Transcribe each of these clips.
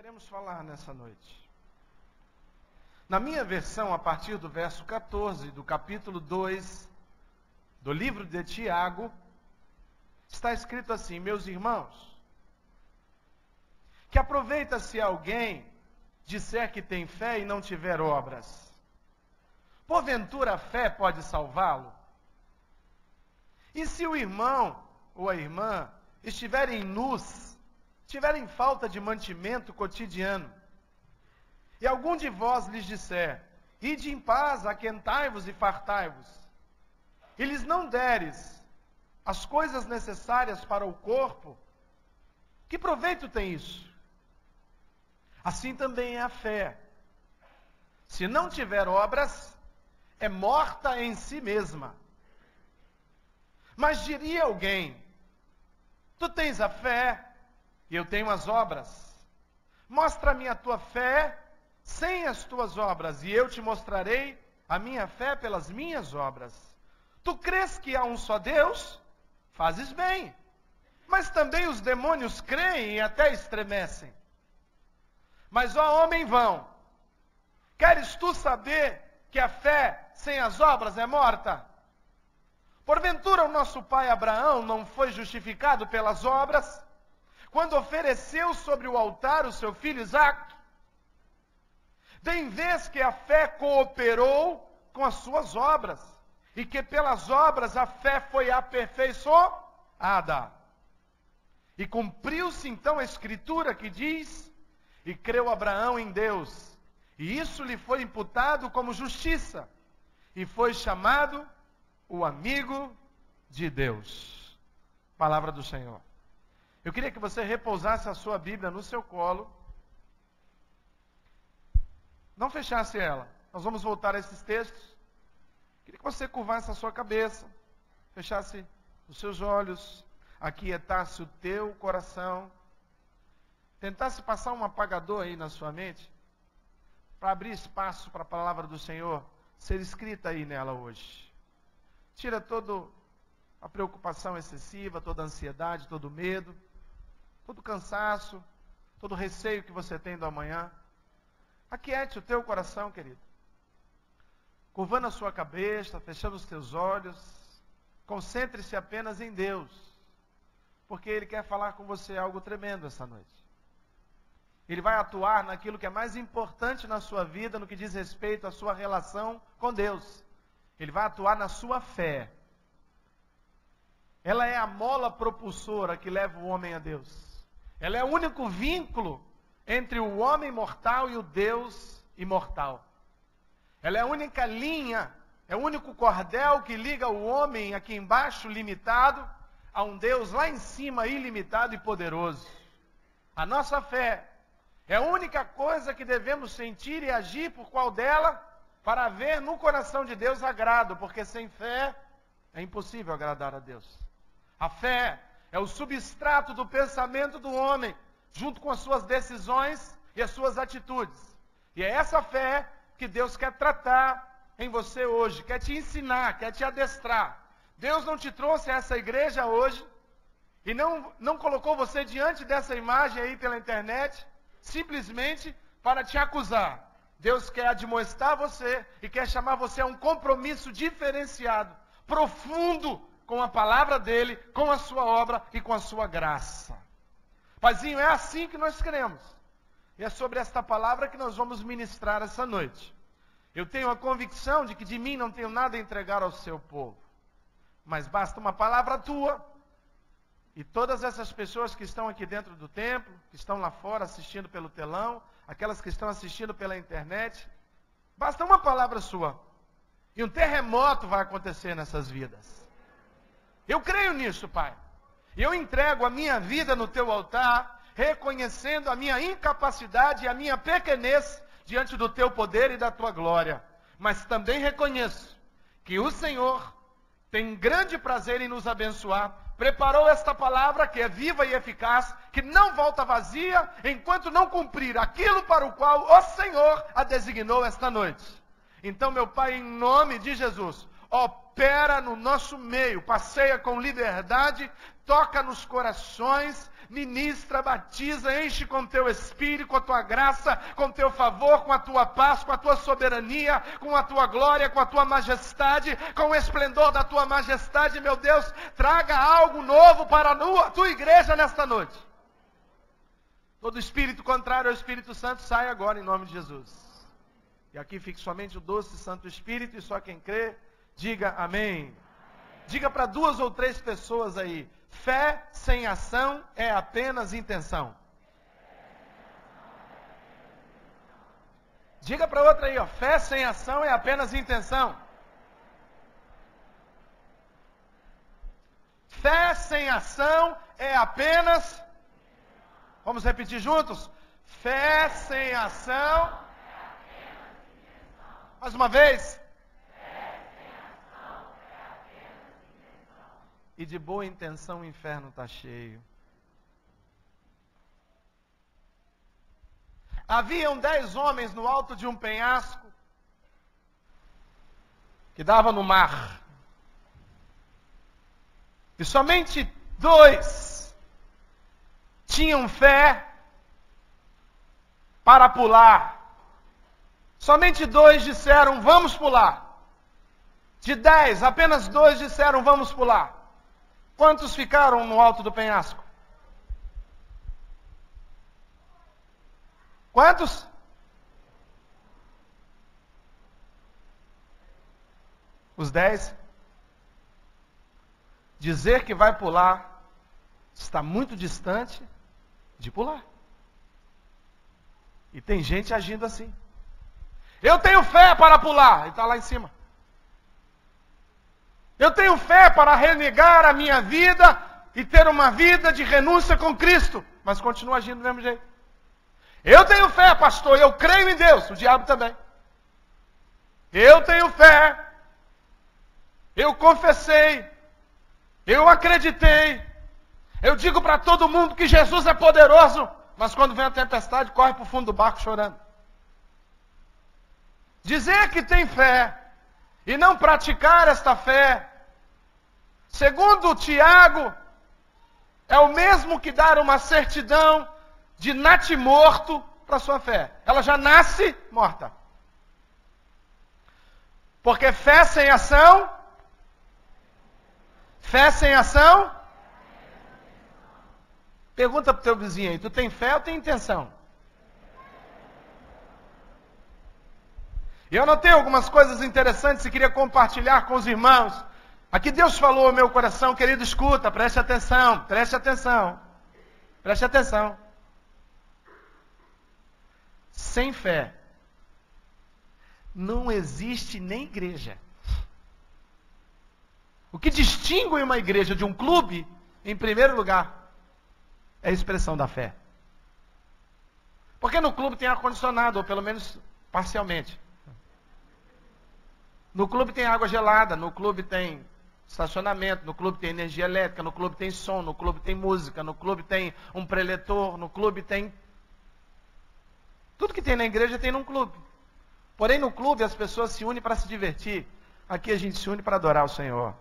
queremos falar nessa noite. Na minha versão, a partir do verso 14 do capítulo 2 do livro de Tiago, está escrito assim: meus irmãos, que aproveita se alguém disser que tem fé e não tiver obras. Porventura a fé pode salvá-lo? E se o irmão ou a irmã estiverem nus, tiverem falta de mantimento cotidiano, e algum de vós lhes disser: ide em paz, aquentai-vos e fartai-vos, e lhes não deres as coisas necessárias para o corpo, que proveito tem isso? Assim também é a fé. Se não tiver obras, é morta em si mesma. Mas diria alguém: tu tens a fé e eu tenho as obras. Mostra-me a tua fé sem as tuas obras, e eu te mostrarei a minha fé pelas minhas obras. Tu crês que há um só Deus? Fazes bem. Mas também os demônios creem e até estremecem. Mas, ó homem vão, queres tu saber que a fé sem as obras é morta? Porventura o nosso pai Abraão não foi justificado pelas obras, quando ofereceu sobre o altar o seu filho Isaque? Bem vês que a fé cooperou com as suas obras, e que pelas obras a fé foi aperfeiçoada. E cumpriu-se então a escritura que diz: e creu Abraão em Deus, e isso lhe foi imputado como justiça, e foi chamado o amigo de Deus. Palavra do Senhor. Eu queria que você repousasse a sua Bíblia no seu colo. Não fechasse ela. Nós vamos voltar a esses textos. Queria que você curvasse a sua cabeça, fechasse os seus olhos, aquietasse o teu coração, tentasse passar um apagador aí na sua mente, para abrir espaço para a palavra do Senhor ser escrita aí nela hoje. Tira toda a preocupação excessiva, toda a ansiedade, todo o medo, todo o cansaço, todo o receio que você tem do amanhã. Aquiete o teu coração, querido. Curvando a sua cabeça, fechando os teus olhos, concentre-se apenas em Deus, porque Ele quer falar com você algo tremendo essa noite. Ele vai atuar naquilo que é mais importante na sua vida, no que diz respeito à sua relação com Deus. Ele vai atuar na sua fé. Ela é a mola propulsora que leva o homem a Deus. Ela é o único vínculo entre o homem mortal e o Deus imortal. Ela é a única linha, é o único cordel que liga o homem aqui embaixo, limitado, a um Deus lá em cima, ilimitado e poderoso. A nossa fé é a única coisa que devemos sentir e agir por qual dela, para haver no coração de Deus agrado, porque sem fé é impossível agradar a Deus. A fé é o substrato do pensamento do homem, junto com as suas decisões e as suas atitudes. E é essa fé que Deus quer tratar em você hoje, quer te ensinar, quer te adestrar. Deus não te trouxe a essa igreja hoje, e não colocou você diante dessa imagem aí pela internet, simplesmente para te acusar. Deus quer admoestar você e quer chamar você a um compromisso diferenciado, profundo, com a palavra dele, com a sua obra e com a sua graça. Paizinho, é assim que nós queremos. E é sobre esta palavra que nós vamos ministrar essa noite. Eu tenho a convicção de que de mim não tenho nada a entregar ao seu povo. Mas basta uma palavra tua. E todas essas pessoas que estão aqui dentro do templo, que estão lá fora assistindo pelo telão, aquelas que estão assistindo pela internet, basta uma palavra sua. E um terremoto vai acontecer nessas vidas. Eu creio nisso, Pai. E eu entrego a minha vida no teu altar, reconhecendo a minha incapacidade e a minha pequenez diante do teu poder e da tua glória. Mas também reconheço que o Senhor tem grande prazer em nos abençoar. Preparou esta palavra que é viva e eficaz, que não volta vazia, enquanto não cumprir aquilo para o qual o Senhor a designou esta noite. Então, meu Pai, em nome de Jesus, opera no nosso meio, passeia com liberdade, toca nos corações, ministra, batiza, enche com teu Espírito, com a tua graça, com teu favor, com a tua paz, com a tua soberania, com a tua glória, com a tua majestade, com o esplendor da tua majestade, meu Deus, traga algo novo para a tua igreja nesta noite. Todo espírito contrário ao Espírito Santo sai agora em nome de Jesus. E aqui fique somente o doce Santo Espírito, e só quem crê, diga amém. Diga para 2 ou 3 pessoas aí: fé sem ação é apenas intenção. Diga para outra aí, ó, fé sem ação é apenas intenção. Fé sem ação é apenas... Vamos repetir juntos? Fé sem ação. Mais uma vez. E de boa intenção o inferno está cheio. Haviam 10 homens no alto de um penhasco que dava no mar. E somente 2 tinham fé para pular. Somente 2 disseram, vamos pular. De 10, apenas 2 disseram, vamos pular. Quantos ficaram no alto do penhasco? Quantos? Os 10? Dizer que vai pular está muito distante de pular. E tem gente agindo assim. Eu tenho fé para pular. E está lá em cima. Eu tenho fé para renegar a minha vida e ter uma vida de renúncia com Cristo. Mas continua agindo do mesmo jeito. Eu tenho fé, pastor, eu creio em Deus. O diabo também. Eu tenho fé. Eu confessei. Eu acreditei. Eu digo para todo mundo que Jesus é poderoso. Mas quando vem a tempestade, corre para o fundo do barco chorando. Dizer que tem fé e não praticar esta fé, segundo Tiago, é o mesmo que dar uma certidão de natimorto para a sua fé. Ela já nasce morta. Porque fé sem ação, pergunta para o teu vizinho aí, tu tem fé ou tem intenção? E eu notei algumas coisas interessantes e queria compartilhar com os irmãos. Aqui Deus falou ao meu coração, querido, escuta, preste atenção, preste atenção. Preste atenção. Sem fé, não existe nem igreja. O que distingue uma igreja de um clube, em primeiro lugar, é a expressão da fé. Porque no clube tem ar-condicionado, ou pelo menos parcialmente. No clube tem água gelada, no clube tem estacionamento, no clube tem energia elétrica, no clube tem som, no clube tem música, no clube tem um preletor, no clube tem... Tudo que tem na igreja tem num clube. Porém, no clube as pessoas se unem para se divertir. Aqui a gente se une para adorar o Senhor.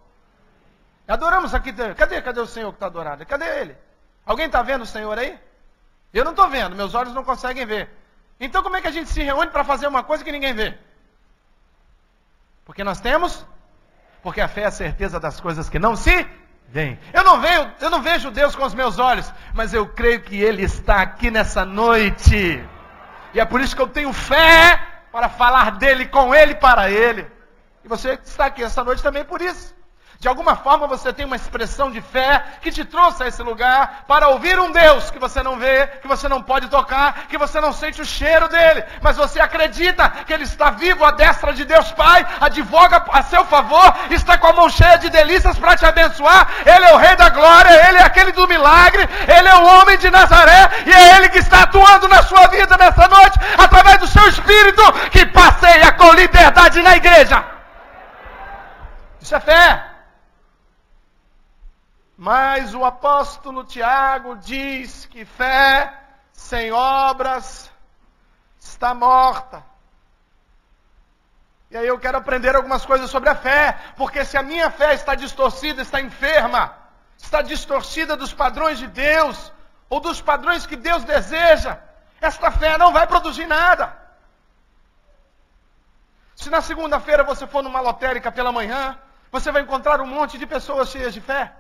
Adoramos aqui. Cadê o Senhor que está adorado? Cadê Ele? Alguém está vendo o Senhor aí? Eu não estou vendo, meus olhos não conseguem ver. Então como é que a gente se reúne para fazer uma coisa que ninguém vê? Porque nós temos? Porque a fé é a certeza das coisas que não se veem. Eu não vejo Deus com os meus olhos, mas eu creio que Ele está aqui nessa noite. E é por isso que eu tenho fé para falar dEle, com Ele, para Ele. E você está aqui essa noite também por isso. De alguma forma você tem uma expressão de fé que te trouxe a esse lugar para ouvir um Deus que você não vê, que você não pode tocar, que você não sente o cheiro dele, mas você acredita que ele está vivo à destra de Deus Pai, advoga a seu favor, está com a mão cheia de delícias para te abençoar. Ele é o Rei da Glória, ele é aquele do milagre, ele é o homem de Nazaré e é ele que está atuando na sua vida nessa noite, através do seu Espírito que passeia com liberdade na igreja. Isso é fé. Mas o apóstolo Tiago diz que fé sem obras está morta. E aí eu quero aprender algumas coisas sobre a fé, porque se a minha fé está distorcida, está enferma, está distorcida dos padrões de Deus, ou dos padrões que Deus deseja, esta fé não vai produzir nada. Se na segunda-feira você for numa lotérica pela manhã, você vai encontrar um monte de pessoas cheias de fé.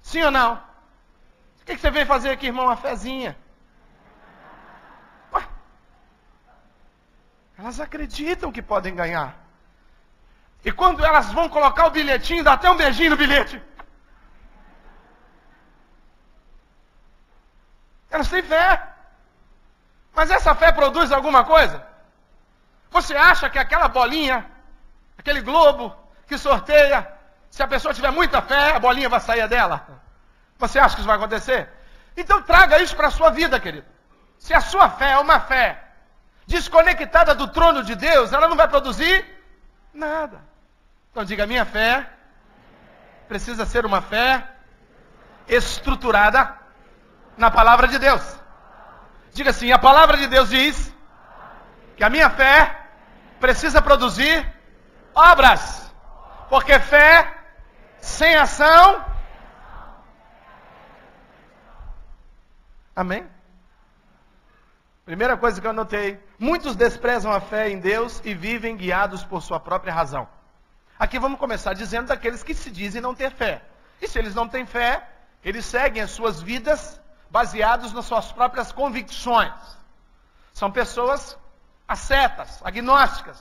Sim ou não? O que você veio fazer aqui, irmão? Uma fezinha. Ué, elas acreditam que podem ganhar. E quando elas vão colocar o bilhetinho, dá até um beijinho no bilhete. Elas têm fé. Mas essa fé produz alguma coisa? Você acha que aquela bolinha, aquele globo que sorteia, se a pessoa tiver muita fé, a bolinha vai sair dela? Você acha que isso vai acontecer? Então traga isso para a sua vida, querido. Se a sua fé é uma fé desconectada do trono de Deus, ela não vai produzir nada. Então diga, minha fé precisa ser uma fé estruturada na palavra de Deus. Diga assim, a palavra de Deus diz que a minha fé precisa produzir obras. Porque fé sem ação... Amém? Primeira coisa que eu anotei. Muitos desprezam a fé em Deus e vivem guiados por sua própria razão. Aqui vamos começar dizendo daqueles que se dizem não ter fé. E se eles não têm fé, eles seguem as suas vidas baseados nas suas próprias convicções. São pessoas ascetas, agnósticas,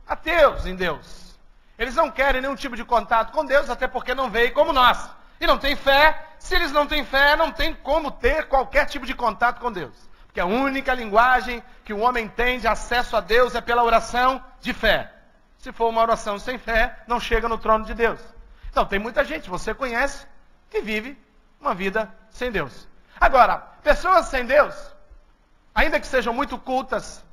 ateus em Deus. Eles não querem nenhum tipo de contato com Deus, até porque não veio como nós. E não têm fé. Se eles não têm fé, não tem como ter qualquer tipo de contato com Deus. Porque a única linguagem que o homem tem de acesso a Deus é pela oração de fé. Se for uma oração sem fé, não chega no trono de Deus. Então, tem muita gente, você conhece, que vive uma vida sem Deus. Agora, pessoas sem Deus, ainda que sejam muito cultas,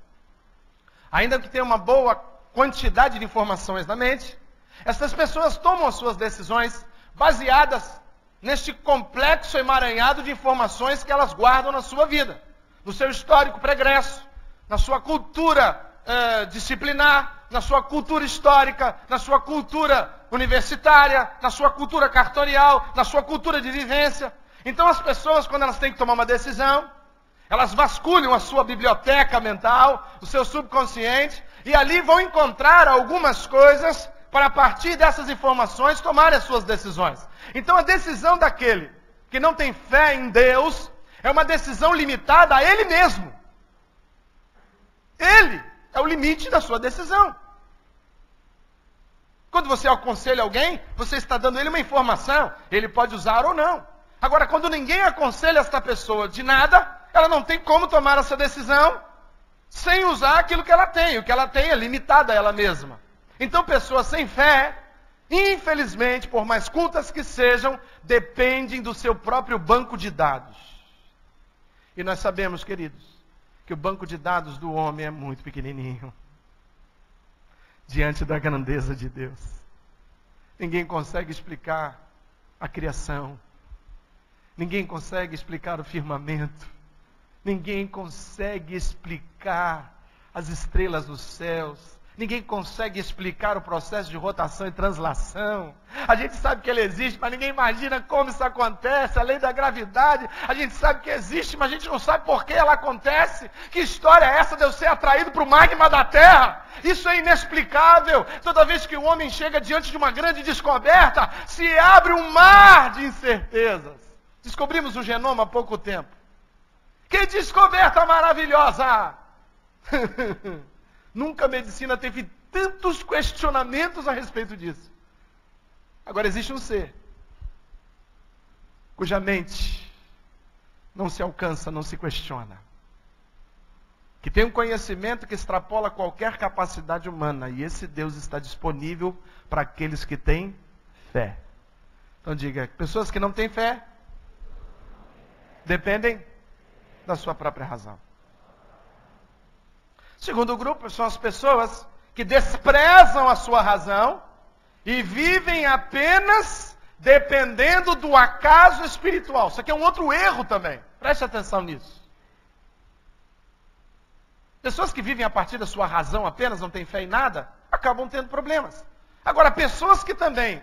ainda que tenham uma boa quantidade de informações na mente, essas pessoas tomam as suas decisões baseadas neste complexo emaranhado de informações que elas guardam na sua vida, no seu histórico pregresso, na sua cultura disciplinar, na sua cultura histórica, na sua cultura universitária, na sua cultura cartorial, na sua cultura de vivência. Então as pessoas, quando elas têm que tomar uma decisão, elas vasculham a sua biblioteca mental, o seu subconsciente, e ali vão encontrar algumas coisas para, a partir dessas informações, tomarem as suas decisões. Então a decisão daquele que não tem fé em Deus é uma decisão limitada a ele mesmo. Ele é o limite da sua decisão. Quando você aconselha alguém, você está dando ele uma informação, ele pode usar ou não. Agora, quando ninguém aconselha esta pessoa de nada, ela não tem como tomar essa decisão sem usar aquilo que ela tem. O que ela tem é limitado a ela mesma. Então, pessoas sem fé, infelizmente, por mais cultas que sejam, dependem do seu próprio banco de dados. E nós sabemos, queridos, que o banco de dados do homem é muito pequenininho diante da grandeza de Deus. Ninguém consegue explicar a criação. Ninguém consegue explicar o firmamento. Ninguém consegue explicar as estrelas dos céus. Ninguém consegue explicar o processo de rotação e translação. A gente sabe que ele existe, mas ninguém imagina como isso acontece. A lei da gravidade, a gente sabe que existe, mas a gente não sabe por que ela acontece. Que história é essa de eu ser atraído para o magma da Terra? Isso é inexplicável. Toda vez que o homem chega diante de uma grande descoberta, se abre um mar de incertezas. Descobrimos o genoma há pouco tempo. Que descoberta maravilhosa! Nunca a medicina teve tantos questionamentos a respeito disso. Agora existe um ser cuja mente não se alcança, não se questiona. Que tem um conhecimento que extrapola qualquer capacidade humana. E esse Deus está disponível para aqueles que têm fé. Então diga, pessoas que não têm fé dependem da sua própria razão. Segundo grupo são as pessoas que desprezam a sua razão e vivem apenas dependendo do acaso espiritual. Isso aqui é um outro erro também. Preste atenção nisso. Pessoas que vivem a partir da sua razão apenas, não têm fé em nada, acabam tendo problemas. Agora, pessoas que também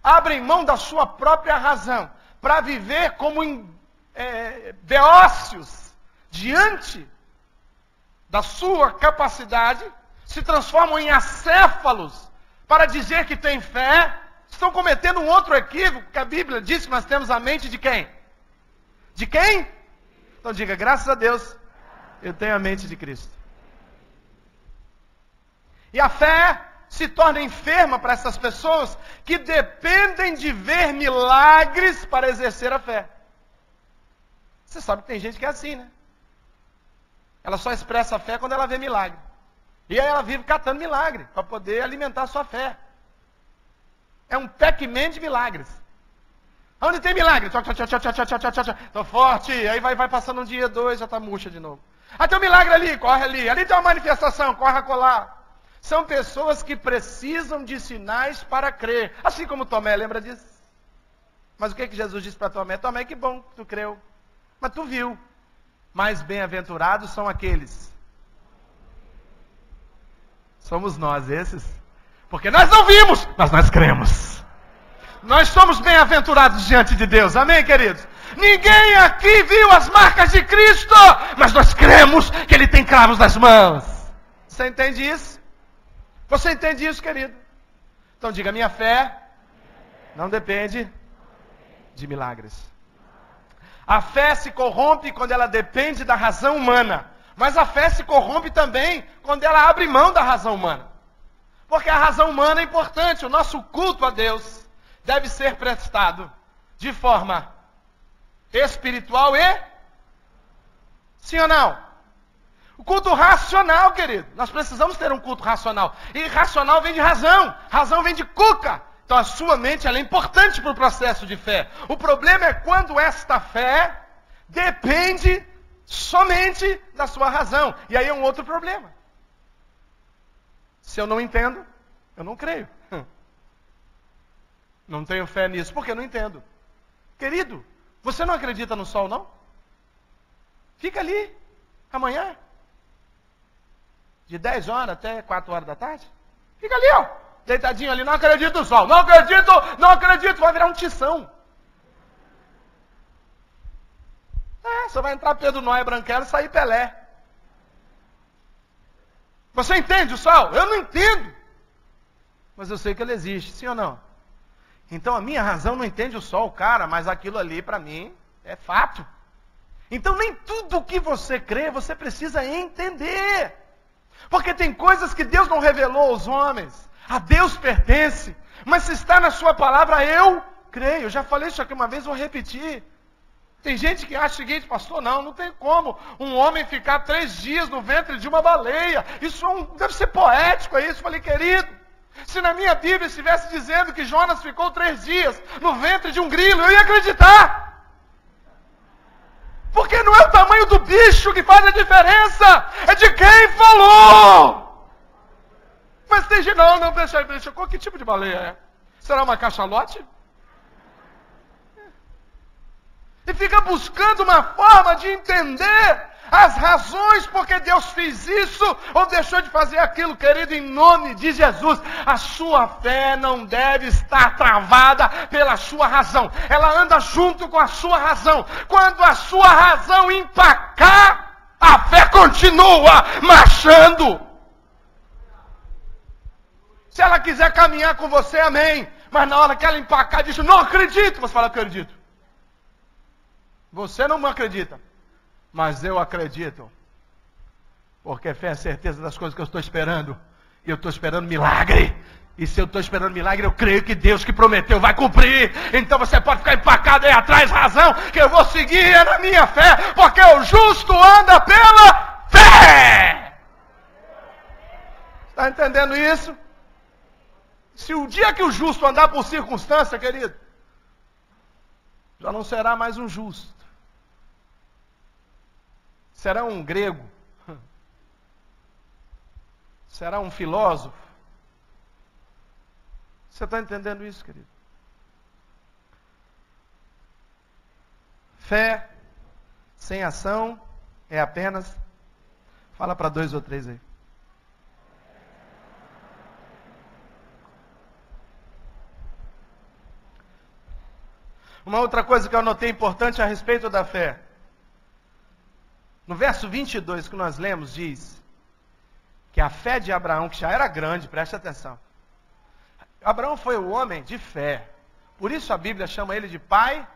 abrem mão da sua própria razão para viver como beócios diante da sua capacidade, se transformam em acéfalos para dizer que têm fé, estão cometendo um outro equívoco, que a Bíblia diz que nós temos a mente de quem? De quem? Então diga, graças a Deus, eu tenho a mente de Cristo. E a fé se torna enferma para essas pessoas que dependem de ver milagres para exercer a fé. Você sabe que tem gente que é assim, né? Ela só expressa a fé quando ela vê milagre. E aí ela vive catando milagre para poder alimentar a sua fé. É um Pac-Man de milagres. Onde tem milagre? Tô forte. Aí vai passando um dia, 2, já está murcha de novo. Aí tem um milagre ali, corre ali. Ali tem uma manifestação, corre a colar. São pessoas que precisam de sinais para crer. Assim como Tomé, lembra disso? Mas o que Jesus disse para Tomé? Tomé, que bom que tu creu. Mas tu viu. Mais bem-aventurados são aqueles. Somos nós esses. Porque nós não vimos, mas nós cremos. Nós somos bem-aventurados diante de Deus. Amém, queridos? Ninguém aqui viu as marcas de Cristo, mas nós cremos que Ele tem cravos nas mãos. Você entende isso? Você entende isso, querido? Então diga, minha fé não depende de milagres. A fé se corrompe quando ela depende da razão humana. Mas a fé se corrompe também quando ela abre mão da razão humana. Porque a razão humana é importante. O nosso culto a Deus deve ser prestado de forma espiritual e... Sim ou não? O culto racional, querido. Nós precisamos ter um culto racional. E racional vem de razão. Razão vem de cuca. Então a sua mente ela é importante para o processo de fé. O problema é quando esta fé depende somente da sua razão. E aí é um outro problema. Se eu não entendo, eu não creio. Não tenho fé nisso, porque eu não entendo. Querido, você não acredita no sol, não? Fica ali, amanhã. De 10 horas até 4 horas da tarde. Fica ali, ó. Deitadinho ali, não acredito no sol. Não acredito, vai virar um tição. Você vai entrar Pedro Noé Branquelo e sair Pelé. Você entende o sol? Eu não entendo. Mas eu sei que ele existe, sim ou não? Então a minha razão não entende o sol, cara, mas aquilo ali para mim é fato. Então nem tudo que você crê, você precisa entender. Porque tem coisas que Deus não revelou aos homens. A Deus pertence. Mas se está na sua palavra, eu creio. Eu já falei isso aqui uma vez, vou repetir. Tem gente que acha o seguinte, pastor, não tem como um homem ficar 3 dias no ventre de uma baleia. Isso deve ser poético, é isso. Eu falei, querido, se na minha Bíblia estivesse dizendo que Jonas ficou 3 dias no ventre de um grilo, eu ia acreditar. Porque não é o tamanho do bicho que faz a diferença, é de quem falou. Mas tem gente, não, deixa, que tipo de baleia é? Será uma cachalote? E fica buscando uma forma de entender as razões porque Deus fez isso ou deixou de fazer aquilo, querido, em nome de Jesus. A sua fé não deve estar travada pela sua razão. Ela anda junto com a sua razão. Quando a sua razão empacar, a fé continua marchando. Se ela quiser caminhar com você, amém. Mas na hora que ela empacar, diz, não acredito. Você fala, acredito. Você não acredita, mas eu acredito. Porque fé é a certeza das coisas que eu estou esperando. E eu estou esperando milagre. E se eu estou esperando milagre, eu creio que Deus que prometeu vai cumprir. Então você pode ficar empacado aí atrás, razão, que eu vou seguir na minha fé. Porque o justo anda pela fé. Está entendendo isso? Se o dia que o justo andar por circunstância, querido, já não será mais um justo. Será um grego? Será um filósofo? Você está entendendo isso, querido? Fé sem ação é apenas... Fala para 2 ou 3 aí. Uma outra coisa que eu anotei importante a respeito da fé. No verso 22 que nós lemos, diz que a fé de Abraão, que já era grande, preste atenção. Abraão foi o homem de fé. Por isso a Bíblia chama ele de pai.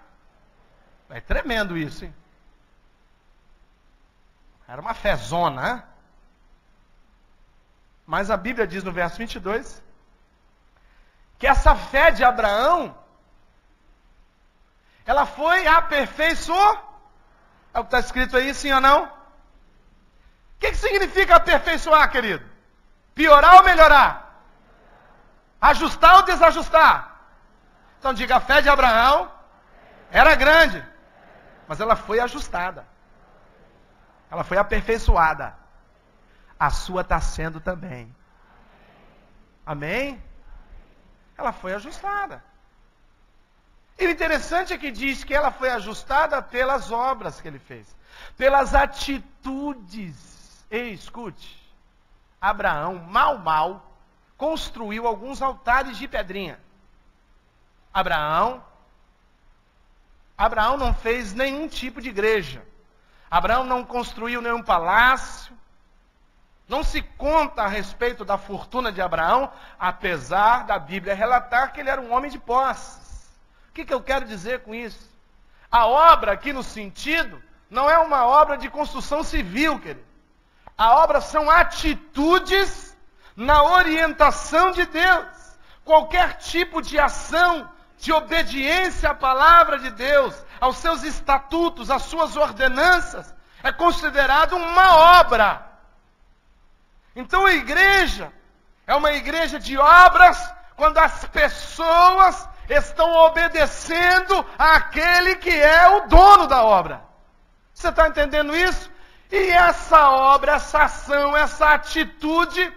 É tremendo isso, hein? Era uma fezona, hein? Mas a Bíblia diz no verso 22 que essa fé de Abraão, ela foi aperfeiçoada. É o que está escrito aí, sim ou não? O que significa aperfeiçoar, querido? Piorar ou melhorar? Ajustar ou desajustar? Então diga, a fé de Abraão era grande, mas ela foi ajustada. Ela foi aperfeiçoada. A sua está sendo também. Amém? Ela foi ajustada. E o interessante é que diz que ela foi ajustada pelas obras que ele fez. Pelas atitudes. Ei, escute. Abraão, mal, construiu alguns altares de pedrinha. Abraão não fez nenhum tipo de igreja. Abraão não construiu nenhum palácio. Não se conta a respeito da fortuna de Abraão, apesar da Bíblia relatar que ele era um homem de posses. O que eu quero dizer com isso? A obra aqui no sentido, não é uma obra de construção civil, querido. A obra são atitudes na orientação de Deus. Qualquer tipo de ação, de obediência à palavra de Deus, aos seus estatutos, às suas ordenanças, é considerado uma obra. Então a igreja é uma igreja de obras quando as pessoas estão obedecendo àquele que é o dono da obra. Você está entendendo isso? E essa obra, essa ação, essa atitude,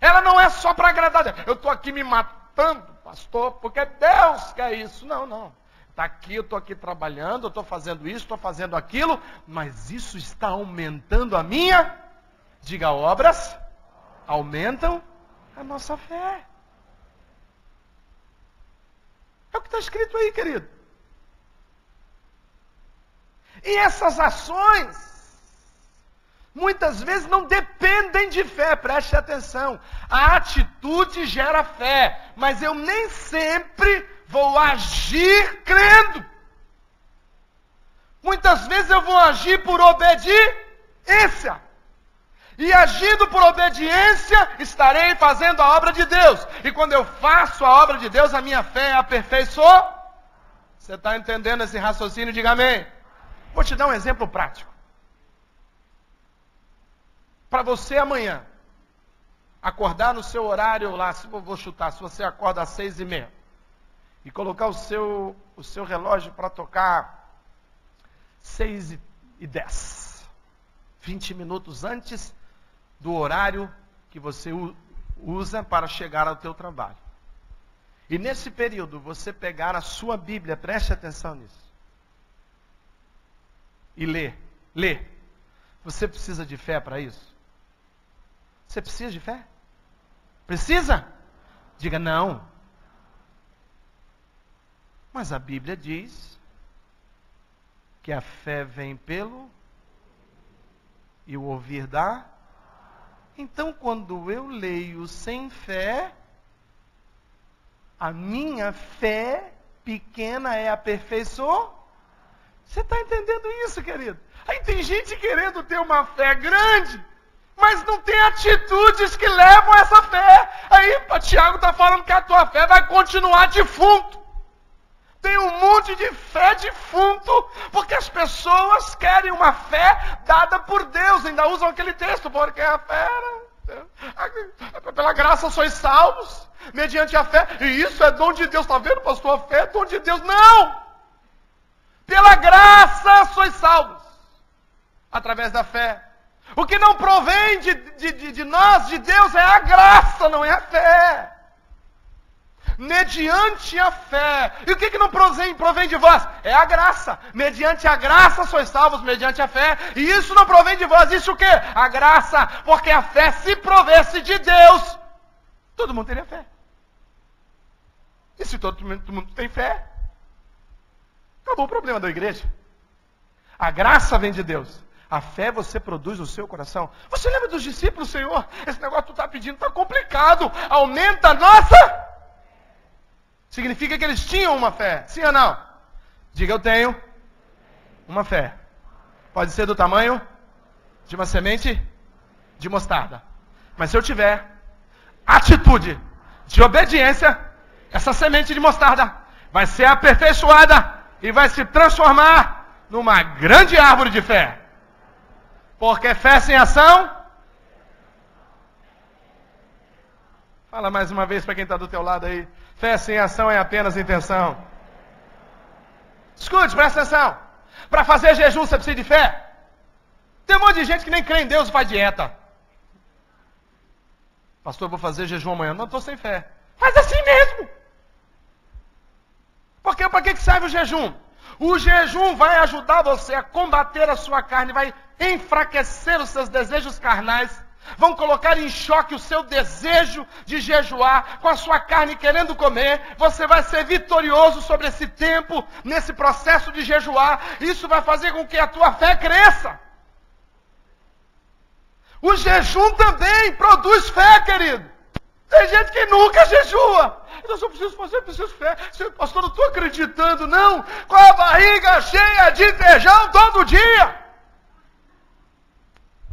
ela não é só para agradar Deus. Eu estou aqui me matando, pastor, porque Deus quer isso. Não. Está aqui, eu estou aqui trabalhando, eu estou fazendo isso, estou fazendo aquilo, mas isso está aumentando a minha, diga, obras aumentam a nossa fé. É o que está escrito aí, querido. E essas ações, muitas vezes não dependem de fé, preste atenção. A atitude gera fé, mas eu nem sempre vou agir crendo. Muitas vezes eu vou agir por obediência. E agindo por obediência, estarei fazendo a obra de Deus. E quando eu faço a obra de Deus, a minha fé é aperfeiçoada. Você está entendendo esse raciocínio? Diga amém. Vou te dar um exemplo prático. Para você amanhã, acordar no seu horário lá, se vou chutar, se você acorda às 6:30, e colocar o seu relógio para tocar 6:10, 20 minutos antes do horário que você usa para chegar ao teu trabalho. E nesse período, você pegar a sua Bíblia, preste atenção nisso, e ler. Você precisa de fé para isso? Você precisa de fé? Precisa? Diga não. Mas a Bíblia diz que a fé vem pelo e o ouvir da. Então, quando eu leio sem fé, a minha fé pequena é aperfeiçoada. Você está entendendo isso, querido? Aí tem gente querendo ter uma fé grande, mas não tem atitudes que levam a essa fé. Aí o Tiago está falando que a tua fé vai continuar defunto. Tem um monte de fé defunto, porque as pessoas querem uma fé dada por Deus. Ainda usam aquele texto, porque a fé, pela graça sois salvos, mediante a fé. E isso é dom de Deus, está vendo, pastor? A fé é dom de Deus. Não! Pela graça sois salvos, através da fé. O que não provém de nós, de Deus, é a graça, não é a fé. Mediante a fé. E o que não provém de vós? É a graça. Mediante a graça sois salvos, mediante a fé. E isso não provém de vós. Isso o quê? A graça. Porque a fé, se provesse de Deus, todo mundo teria fé. E se todo mundo tem fé, Acabou o problema da igreja. A graça vem de Deus. A fé você produz no seu coração. Você lembra dos discípulos, Senhor? Esse negócio que tu está pedindo está complicado. Aumenta a nossa. Significa que eles tinham uma fé. Sim ou não? Diga, eu tenho uma fé. Pode ser do tamanho de uma semente de mostarda. Mas se eu tiver atitude de obediência, essa semente de mostarda vai ser aperfeiçoada e vai se transformar numa grande árvore de fé. Porque fé sem ação... Fala mais uma vez para quem está do teu lado aí. Fé sem ação é apenas intenção. Escute, presta atenção. Para fazer jejum você precisa de fé. Tem um monte de gente que nem crê em Deus e faz dieta. Pastor, eu vou fazer jejum amanhã. Não, estou sem fé. Faz assim mesmo. Porque para que serve o jejum? O jejum vai ajudar você a combater a sua carne, vai enfraquecer os seus desejos carnais, vão colocar em choque o seu desejo de jejuar, com a sua carne querendo comer. Você vai ser vitorioso sobre esse tempo, nesse processo de jejuar. Isso vai fazer com que a tua fé cresça. O jejum também produz fé, querido. Tem gente que nunca jejua. Então, se eu preciso fazer, eu preciso fé. Pastor, não estou acreditando, não. Com a barriga cheia de feijão todo dia.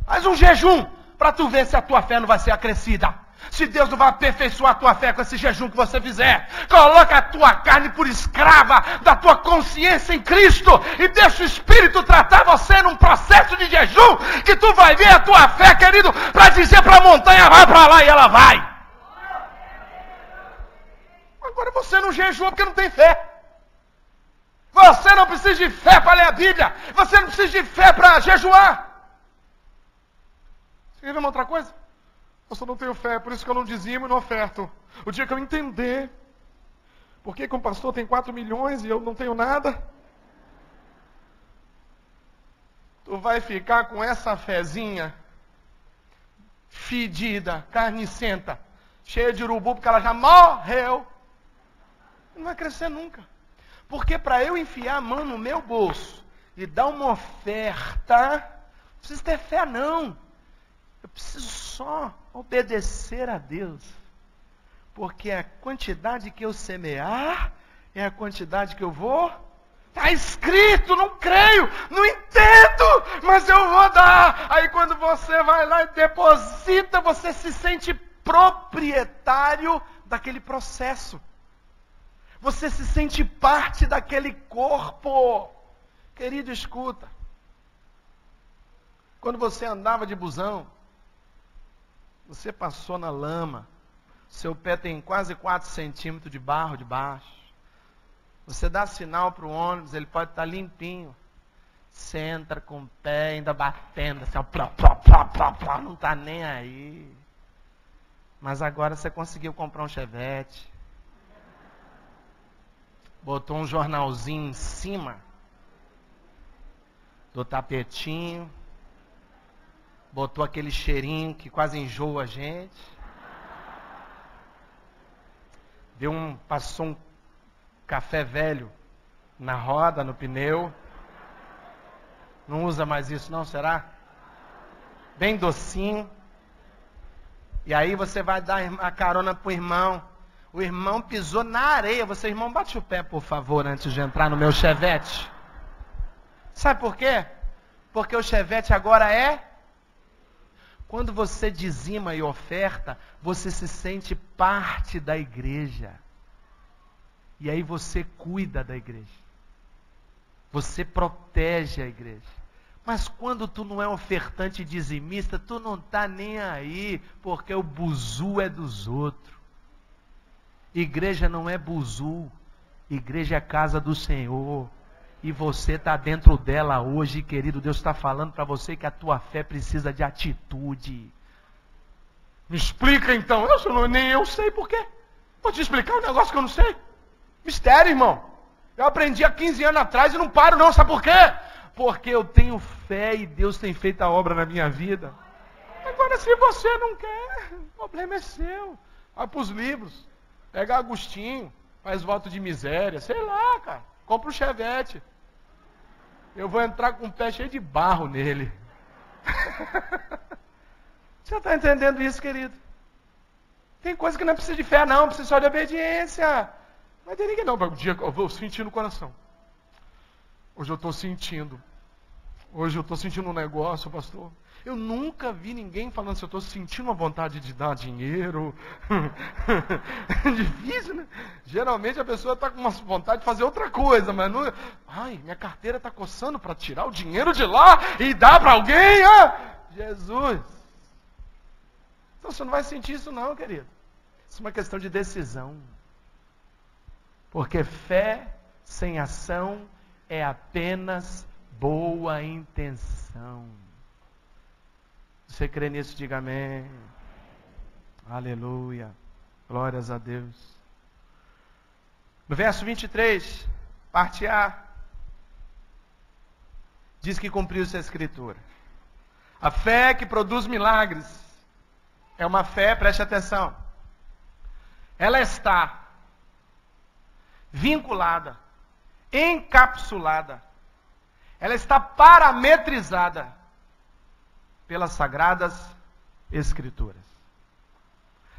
Faz um jejum para tu ver se a tua fé não vai ser acrescida. Se Deus não vai aperfeiçoar a tua fé com esse jejum que você fizer. Coloca a tua carne por escrava da tua consciência em Cristo e deixa o Espírito tratar você num processo de jejum que tu vai ver a tua fé, querido, para dizer para a montanha, vai para lá, e ela vai. Agora você não jejua porque não tem fé. Você não precisa de fé para ler a Bíblia. Você não precisa de fé para jejuar. Você quer ver uma outra coisa? Eu só não tenho fé, por isso que eu não dizimo e não oferto. O dia que eu entender por que o pastor tem 4 milhões e eu não tenho nada, tu vai ficar com essa fezinha fedida, carnicenta, cheia de urubu, porque ela já morreu. Não vai crescer nunca. Porque para eu enfiar a mão no meu bolso e dar uma oferta, não preciso ter fé não. Eu preciso só obedecer a Deus. Porque a quantidade que eu semear é a quantidade que eu vou. Está escrito, não creio, não entendo, mas eu vou dar. Aí quando você vai lá e deposita, você se sente proprietário daquele processo. Você se sente parte daquele corpo. Querido, escuta. Quando você andava de busão, você passou na lama, seu pé tem quase 4 centímetros de barro debaixo. Você dá sinal para o ônibus, ele pode estar limpinho. Você entra com o pé ainda batendo, assim, ó, não está nem aí. Mas agora você conseguiu comprar um Chevette. Botou um jornalzinho em cima do tapetinho. Botou aquele cheirinho que quase enjoa a gente. Passou um café velho na roda, no pneu. Não usa mais isso não, será? Bem docinho. E aí você vai dar a carona pro irmão. O irmão pisou na areia. Você, irmão, bate o pé, por favor, antes de entrar no meu Chevette. Sabe por quê? Porque o Chevette agora é... Quando você dizima e oferta, você se sente parte da igreja. E aí você cuida da igreja. Você protege a igreja. Mas quando tu não é ofertante dizimista, tu não está nem aí, porque o buzu é dos outros. Igreja não é buzu. Igreja é casa do Senhor. E você está dentro dela hoje, querido. Deus está falando para você que a tua fé precisa de atitude. Me explica então. Nem eu sei por quê. Vou te explicar um negócio que eu não sei. Mistério, irmão. Eu aprendi há 15 anos atrás e não paro não. Sabe por quê? Porque eu tenho fé e Deus tem feito a obra na minha vida. Agora, se você não quer, o problema é seu. Vai para os livros. Pega Agostinho. Faz voto de miséria. Sei lá, cara. compra um Chevette. Eu vou entrar com o pé cheio de barro nele. Você está entendendo isso, querido? Tem coisa que não precisa de fé, não. Precisa só de obediência. Não tem ninguém, não. Um dia eu vou sentir no coração. Hoje eu estou sentindo. Hoje eu estou sentindo um negócio, pastor. Eu nunca vi ninguém falando assim, eu estou sentindo uma vontade de dar dinheiro. Difícil, né? Geralmente a pessoa está com uma vontade de fazer outra coisa, mas não... Ai, minha carteira está coçando para tirar o dinheiro de lá e dar para alguém. Ah! Jesus. Então você não vai sentir isso não, querido. Isso é uma questão de decisão. Porque fé sem ação é apenas boa intenção. Você crê nisso? Diga amém. Aleluia. Glórias a Deus. No verso 23, parte A, diz que cumpriu-se a Escritura. A fé que produz milagres é uma fé, preste atenção, ela está vinculada, encapsulada, ela está parametrizada pelas Sagradas Escrituras.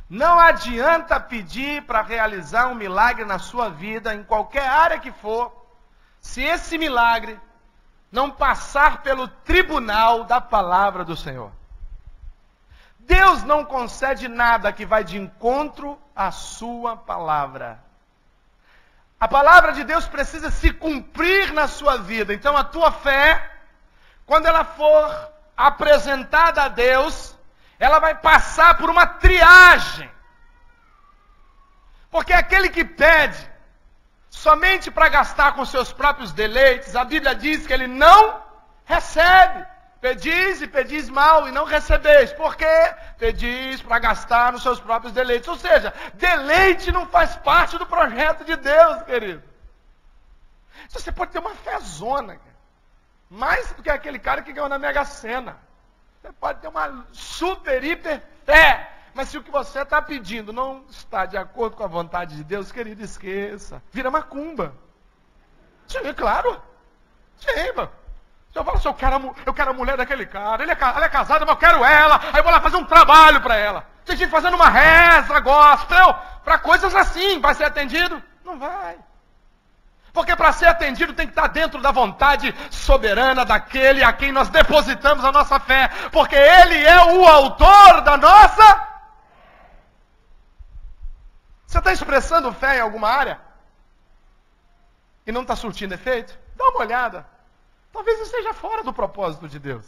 Não adianta pedir para realizar um milagre na sua vida, em qualquer área que for, se esse milagre não passar pelo tribunal da palavra do Senhor. Deus não concede nada que vai de encontro à sua palavra. A palavra de Deus precisa se cumprir na sua vida. Então a tua fé, quando ela for apresentada a Deus, ela vai passar por uma triagem. Porque aquele que pede somente para gastar com seus próprios deleites, a Bíblia diz que ele não recebe. Pedis e pedis mal e não recebeis. Por quê? Pedis para gastar nos seus próprios deleites. Ou seja, deleite não faz parte do projeto de Deus, querido. Você pode ter uma fezona, mais do que aquele cara que ganhou na Mega Sena. Você pode ter uma super, hiper fé. Mas se o que você está pedindo não está de acordo com a vontade de Deus, querido, esqueça. Vira macumba. Sim, claro. Sim, mano. Se eu falo assim, eu quero a mulher daquele cara, ela é casada, mas eu quero ela, aí eu vou lá fazer um trabalho para ela. Tem gente fazendo uma reza gospel, para coisas assim, vai ser atendido? Não vai. Porque para ser atendido tem que estar dentro da vontade soberana daquele a quem nós depositamos a nossa fé. Porque Ele é o autor da nossa... Você está expressando fé em alguma área? E não está surtindo efeito? Dá uma olhada. Talvez você esteja fora do propósito de Deus.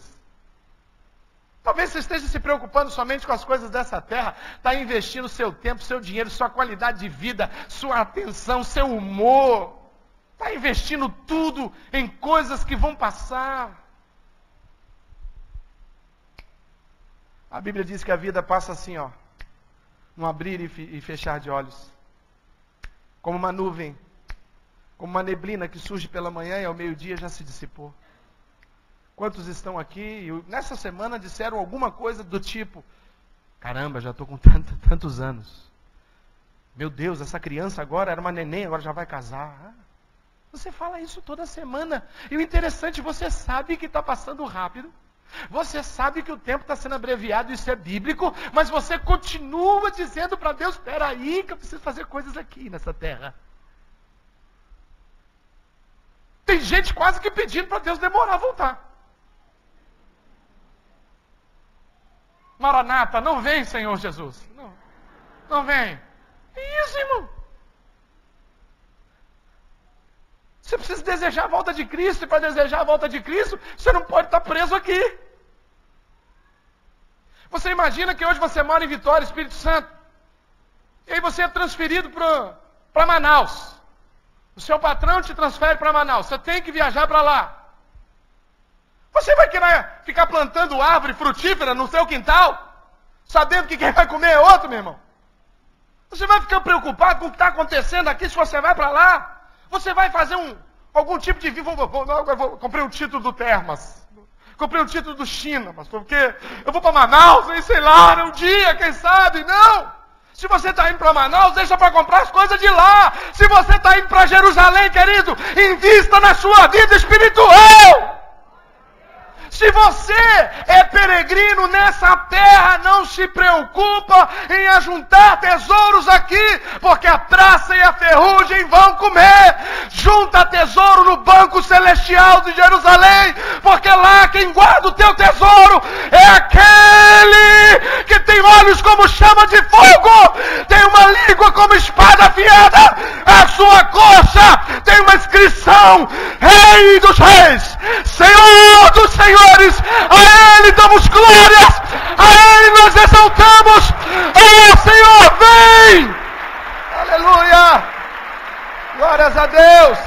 Talvez você esteja se preocupando somente com as coisas dessa terra. Está investindo seu tempo, seu dinheiro, sua qualidade de vida, sua atenção, seu humor. Está investindo tudo em coisas que vão passar. A Bíblia diz que a vida passa assim, ó, num abrir e fechar de olhos. Como uma nuvem. Como uma neblina que surge pela manhã e ao meio-dia já se dissipou. Quantos estão aqui e nessa semana disseram alguma coisa do tipo: caramba, já estou com tantos anos. Meu Deus, essa criança agora era uma neném, agora já vai casar. Você fala isso toda semana. E o interessante, você sabe que está passando rápido. Você sabe que o tempo está sendo abreviado, isso é bíblico. Mas você continua dizendo para Deus: espera aí que eu preciso fazer coisas aqui nessa terra. Tem gente quase que pedindo para Deus demorar a voltar. Maranata, não vem, Senhor Jesus. Não vem. É isso, irmão. Você precisa desejar a volta de Cristo. E para desejar a volta de Cristo, você não pode estar preso aqui. Você imagina que hoje você mora em Vitória, Espírito Santo. E aí você é transferido para Manaus. O seu patrão te transfere para Manaus. Você tem que viajar para lá. Você vai querer ficar plantando árvore frutífera no seu quintal? Sabendo que quem vai comer é outro, meu irmão? Você vai ficar preocupado com o que está acontecendo aqui se você vai para lá? Você vai fazer algum tipo de... Comprei um título do Termas. Comprei um título do China, pastor, porque eu vou para Manaus, sei lá, um dia, quem sabe? Não! Se você está indo para Manaus, deixa para comprar as coisas de lá. Se você está indo para Jerusalém, querido, invista na sua vida espiritual. Se você é peregrino nessa terra, não se preocupa em ajuntar tesouros aqui, porque a traça e a ferrugem vão comer. Junta tesouro no banco celestial de Jerusalém, porque lá quem guarda o teu tesouro é aquele que tem olhos como chama de fogo, tem uma língua como espada afiada, a sua coxa tem uma inscrição: Rei dos Reis, Senhor dos Senhores. A Ele damos glórias, a Ele nós exaltamos. Oh Senhor, vem! Aleluia! Glórias a Deus!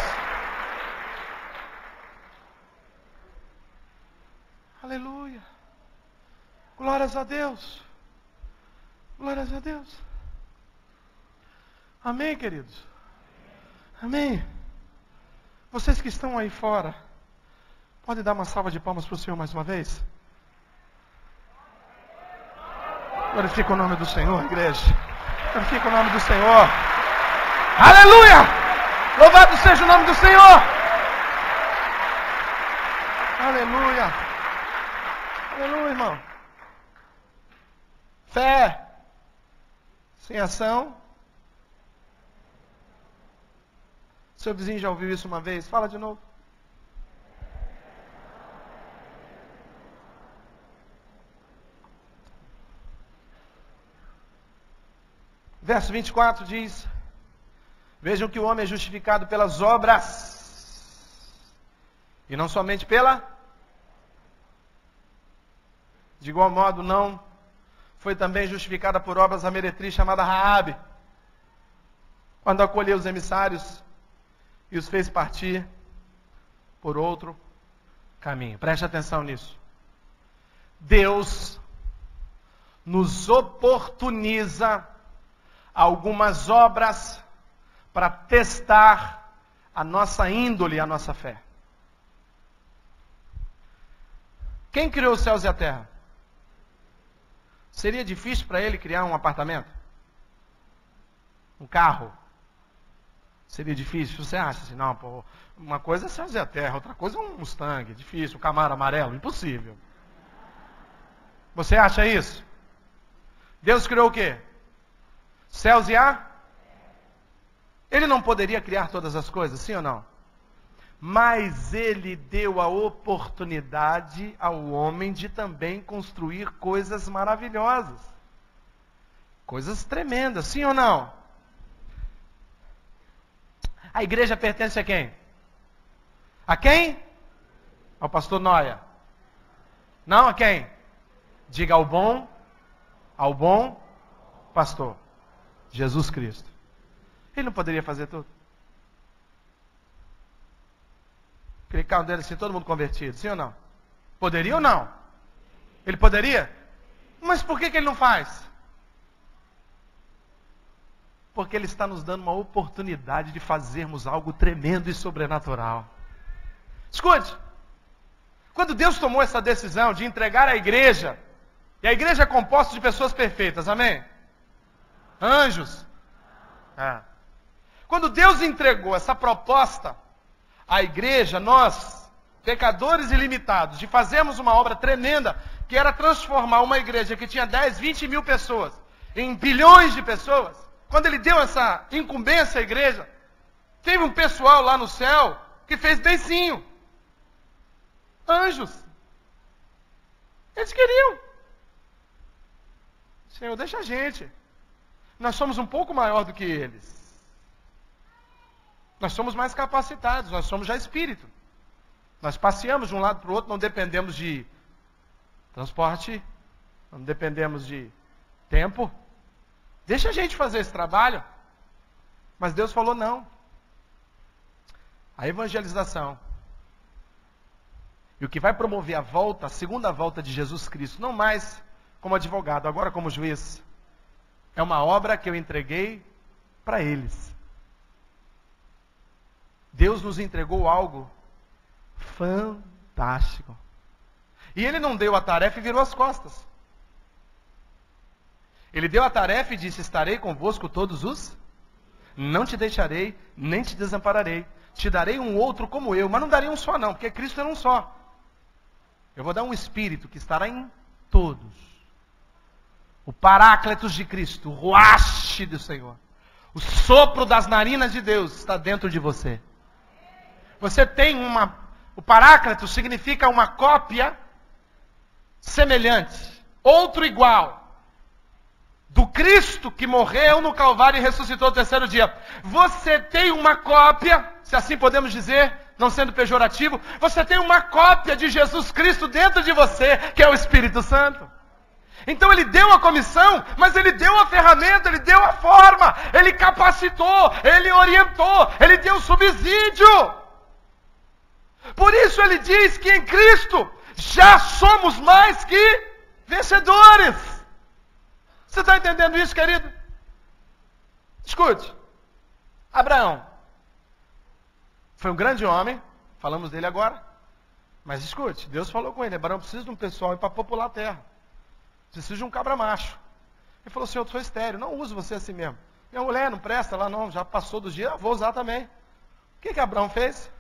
Aleluia! Glórias a Deus! Glórias a Deus! Amém, queridos? Amém? Vocês que estão aí fora, pode dar uma salva de palmas para o Senhor mais uma vez? Glorifica o nome do Senhor, igreja. Glorifica o nome do Senhor. Aleluia! Louvado seja o nome do Senhor. Aleluia. Aleluia, irmão. Fé sem ação. Seu vizinho já ouviu isso uma vez? Fala de novo. Verso 24 diz: vejam que o homem é justificado pelas obras, e não somente pela. De igual modo, não foi também justificada por obras a meretriz chamada Raabe, quando acolheu os emissários e os fez partir por outro caminho. Preste atenção nisso. Deus nos oportuniza algumas obras para testar a nossa índole, a nossa fé. Quem criou os céus e a terra? Seria difícil para ele criar um apartamento? Um carro? Seria difícil? Você acha assim? Não, pô, uma coisa é céus e a terra, outra coisa é um Mustang, difícil, um Camaro amarelo, impossível. Você acha isso? Deus criou o quê? Céus e a? Ele não poderia criar todas as coisas, sim ou não? Mas Ele deu a oportunidade ao homem de também construir coisas maravilhosas. Coisas tremendas, sim ou não? A igreja pertence a quem? A quem? Ao pastor Noia. Não a quem? Diga ao bom pastor. Jesus Cristo. Ele não poderia fazer tudo? Aquele carro dele assim, todo mundo convertido, sim ou não? Poderia ou não? Ele poderia? Mas por que ele não faz? Porque Ele está nos dando uma oportunidade de fazermos algo tremendo e sobrenatural. Escute, quando Deus tomou essa decisão de entregar a igreja, e a igreja é composta de pessoas perfeitas, amém? Anjos. Quando Deus entregou essa proposta à igreja, nós, pecadores ilimitados, de fazermos uma obra tremenda, que era transformar uma igreja que tinha 10, 20 mil pessoas, em bilhões de pessoas, quando Ele deu essa incumbência à igreja, teve um pessoal lá no céu que fez beicinho. Anjos. Eles queriam. Senhor, deixa a gente. Nós somos um pouco maior do que eles. Nós somos mais capacitados, nós somos já espírito. Nós passeamos de um lado para o outro, não dependemos de transporte, não dependemos de tempo. Deixa a gente fazer esse trabalho. Mas Deus falou não. A evangelização. E o que vai promover a volta, a segunda volta de Jesus Cristo, não mais como advogado, agora como juiz, é uma obra que eu entreguei para eles. Deus nos entregou algo fantástico. E Ele não deu a tarefa e virou as costas. Ele deu a tarefa e disse: estarei convosco todos os... Não te deixarei, nem te desampararei. Te darei um outro como eu, mas não darei um só não, porque Cristo era um só. Eu vou dar um Espírito que estará em todos. O Paráclitos de Cristo, o Ruach do Senhor. O sopro das narinas de Deus está dentro de você. Você tem uma... O Paráclitos significa uma cópia semelhante, outro igual, do Cristo que morreu no Calvário e ressuscitou no terceiro dia. Você tem uma cópia, se assim podemos dizer, não sendo pejorativo, você tem uma cópia de Jesus Cristo dentro de você, que é o Espírito Santo. Então ele deu a comissão, mas ele deu a ferramenta, ele deu a forma, ele capacitou, ele orientou, ele deu subsídio. Por isso ele diz que em Cristo já somos mais que vencedores. Você está entendendo isso, querido? Escute. Abraão foi um grande homem, falamos dele agora, mas escute, Deus falou com ele: Abraão, precisa de um pessoal para popular a terra. Preciso de um cabra macho. Ele falou: Senhor, eu sou estéril, não uso você assim mesmo. Minha mulher não presta lá não, já passou dos dias, eu vou usar também. O que Abraão fez?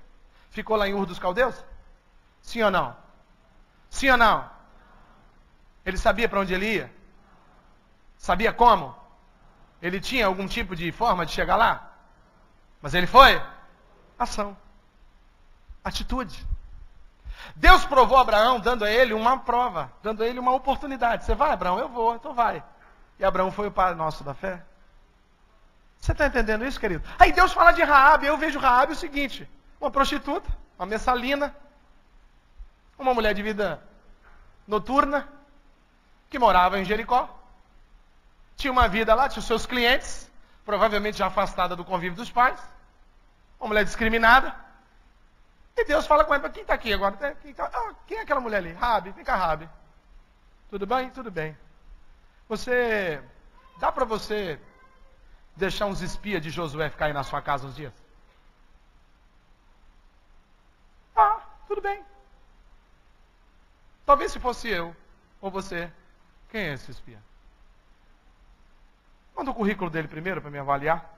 Ficou lá em Ur dos Caldeus? Sim ou não? Sim ou não? Ele sabia para onde ele ia? Sabia como? Ele tinha algum tipo de forma de chegar lá? Mas ele foi? Ação. Atitude. Deus provou a Abraão dando a ele uma prova, dando a ele uma oportunidade. Você vai, Abraão? Eu vou, então vai. E Abraão foi o pai nosso da fé. Você está entendendo isso, querido? Aí Deus fala de Raabe. Eu vejo Raabe o seguinte: uma prostituta, uma messalina, uma mulher de vida noturna, que morava em Jericó. Tinha uma vida lá, tinha os seus clientes, provavelmente já afastada do convívio dos pais. Uma mulher discriminada. E Deus fala com ela: quem está aqui agora? Quem é aquela mulher ali? Raabe, vem cá, Raabe. Tudo bem? Tudo bem. Dá para você deixar uns espias de Josué ficar aí na sua casa uns dias? Ah, tudo bem. Talvez se fosse eu, ou você, quem é esse espia? Manda o currículo dele primeiro para me avaliar.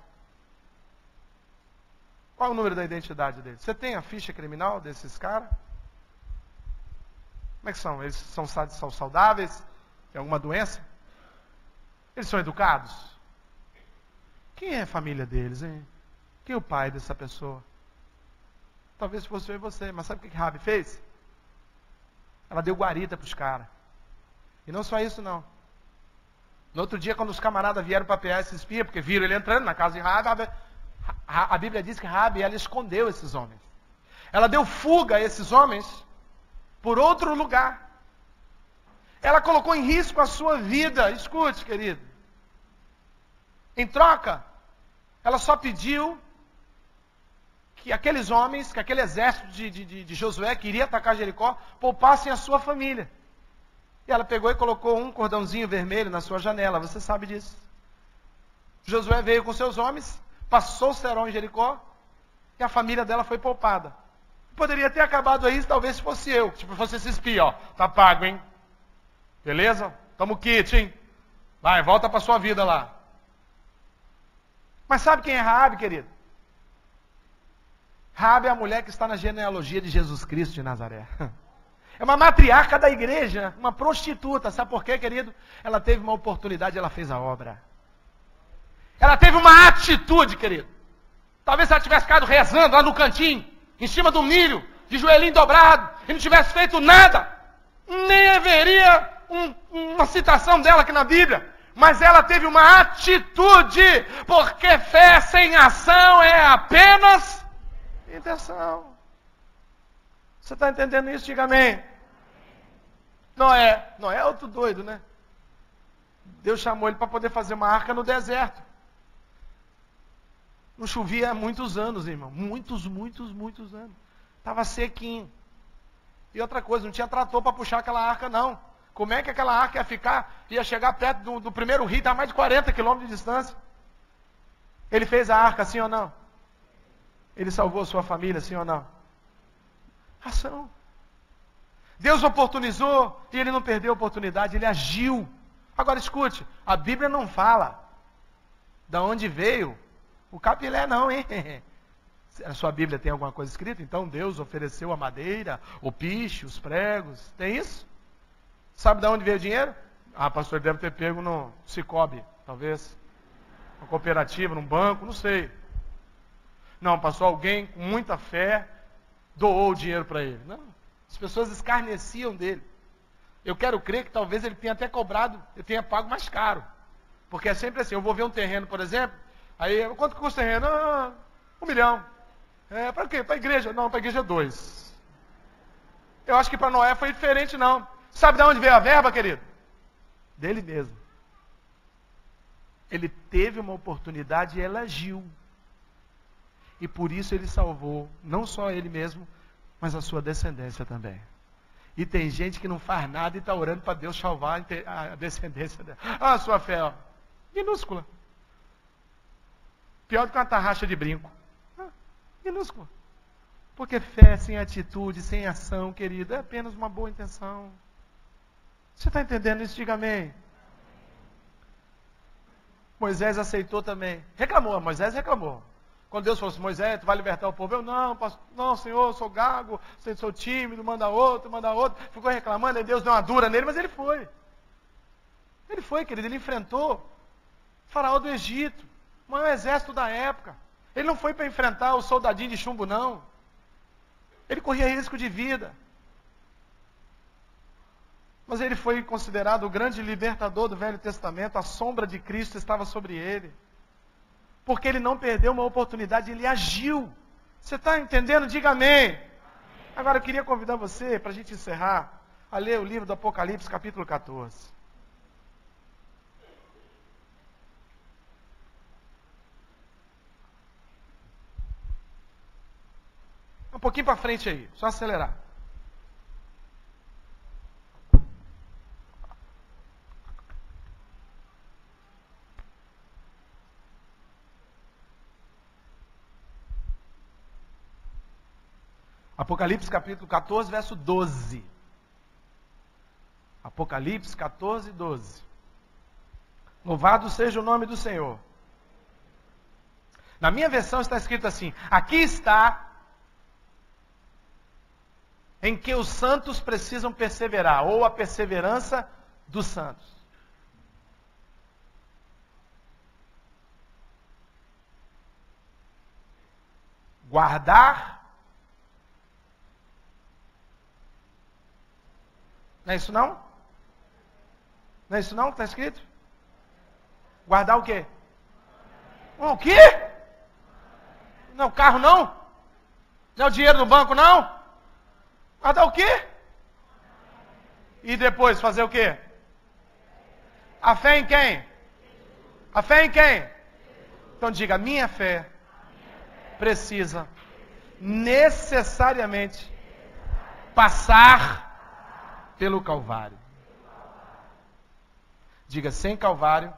Qual é o número da identidade dele? Você tem a ficha criminal desses caras? Como é que são? Eles são saudáveis? Tem alguma doença? Eles são educados? Quem é a família deles, hein? Quem é o pai dessa pessoa? Talvez fosse eu e você, mas sabe o que Raabe fez? Ela deu guarita para os caras. E não só isso, não. No outro dia, quando os camaradas vieram para pegar esse espia, porque viram ele entrando na casa de Raabe, a Bíblia diz que Raabe, ela escondeu esses homens. Ela deu fuga a esses homens por outro lugar. Ela colocou em risco a sua vida. Escute, querido. Em troca, ela só pediu que aqueles homens, que aquele exército de Josué que iria atacar Jericó, poupassem a sua família. E ela pegou e colocou um cordãozinho vermelho na sua janela. Você sabe disso. Josué veio com seus homens, passou o cerol em Jericó, e a família dela foi poupada. Poderia ter acabado aí, talvez se fosse eu. Tipo, fosse esse espia, ó. Tá pago, hein? Beleza? Tamo kit, hein? Vai, volta para sua vida lá. Mas sabe quem é Raabe, querido? Raabe é a mulher que está na genealogia de Jesus Cristo de Nazaré. É uma matriarca da igreja, uma prostituta. Sabe por quê, querido? Ela teve uma oportunidade, ela fez a obra. Ela teve uma atitude, querido. Talvez ela tivesse ficado rezando lá no cantinho, em cima do milho, de joelhinho dobrado, e não tivesse feito nada. Nem haveria uma citação dela aqui na Bíblia. Mas ela teve uma atitude, porque fé sem ação é apenas intenção. Você está entendendo isso? Diga amém. Noé é outro doido, né? Deus chamou ele para poder fazer uma arca no deserto. Não chovia há muitos anos, irmão. Muitos anos. Estava sequinho. E outra coisa, não tinha trator para puxar aquela arca, não. Como é que aquela arca ia chegar perto do primeiro rio, estava mais de 40 quilômetros de distância. Ele fez a arca, sim ou não? Ele salvou a sua família, sim ou não? Ação. Deus oportunizou e ele não perdeu a oportunidade, ele agiu. Agora escute, a Bíblia não fala da onde veio o capilé não, hein? A sua Bíblia tem alguma coisa escrita? Então Deus ofereceu a madeira, o piche, os pregos. Tem isso? Sabe de onde veio o dinheiro? Ah, pastor, deve ter pego no Cicobi, talvez. Uma cooperativa, num banco, não sei. Não, pastor, alguém com muita fé doou o dinheiro para ele. Não, as pessoas escarneciam dele. Eu quero crer que talvez ele tenha até cobrado, ele tenha pago mais caro. Porque é sempre assim, eu vou ver um terreno, por exemplo, aí, quanto custa o terreno? Ah, 1 milhão. É, para quê? Para a igreja? Não, para a igreja é 2. Eu acho que para Noé foi diferente, não. Sabe de onde veio a verba, querido? Dele mesmo. Ele teve uma oportunidade e ela agiu. E por isso ele salvou, não só ele mesmo, mas a sua descendência também. E tem gente que não faz nada e está orando para Deus salvar a descendência dela. Ah, a sua fé, ó, minúscula. Pior do que uma tarraxa de brinco. Minúscula. Porque fé sem atitude, sem ação, querido, é apenas uma boa intenção. Você está entendendo isso? Diga amém. Moisés aceitou também. Reclamou, Moisés reclamou. Quando Deus falou assim, Moisés, tu vai libertar o povo? Eu, não, Senhor, eu sou gago, sou tímido, manda outro. Ficou reclamando, e Deus deu uma dura nele, mas ele foi. Ele foi, querido, ele enfrentou o faraó do Egito, o maior exército da época. Ele não foi para enfrentar o soldadinho de chumbo, não. Ele corria risco de vida. Mas ele foi considerado o grande libertador do Velho Testamento, a sombra de Cristo estava sobre ele. Porque ele não perdeu uma oportunidade, ele agiu. Você está entendendo? Diga amém. Agora eu queria convidar você, para a gente encerrar, a ler o livro do Apocalipse, capítulo 14. Um pouquinho para frente aí, só acelerar. Apocalipse capítulo 14, verso 12. Apocalipse 14, 12. Louvado seja o nome do Senhor. Na minha versão está escrito assim: aqui está em que os santos precisam perseverar, ou a perseverança dos santos. Guardar. Não é isso não? Não é isso não que está escrito? Guardar o quê? O quê? Não, o carro não? Não é o dinheiro do banco não? Guardar o quê? E depois fazer o quê? A fé em quem? A fé em quem? Então diga, a minha fé precisa necessariamente passar pelo Calvário. Diga, sem Calvário,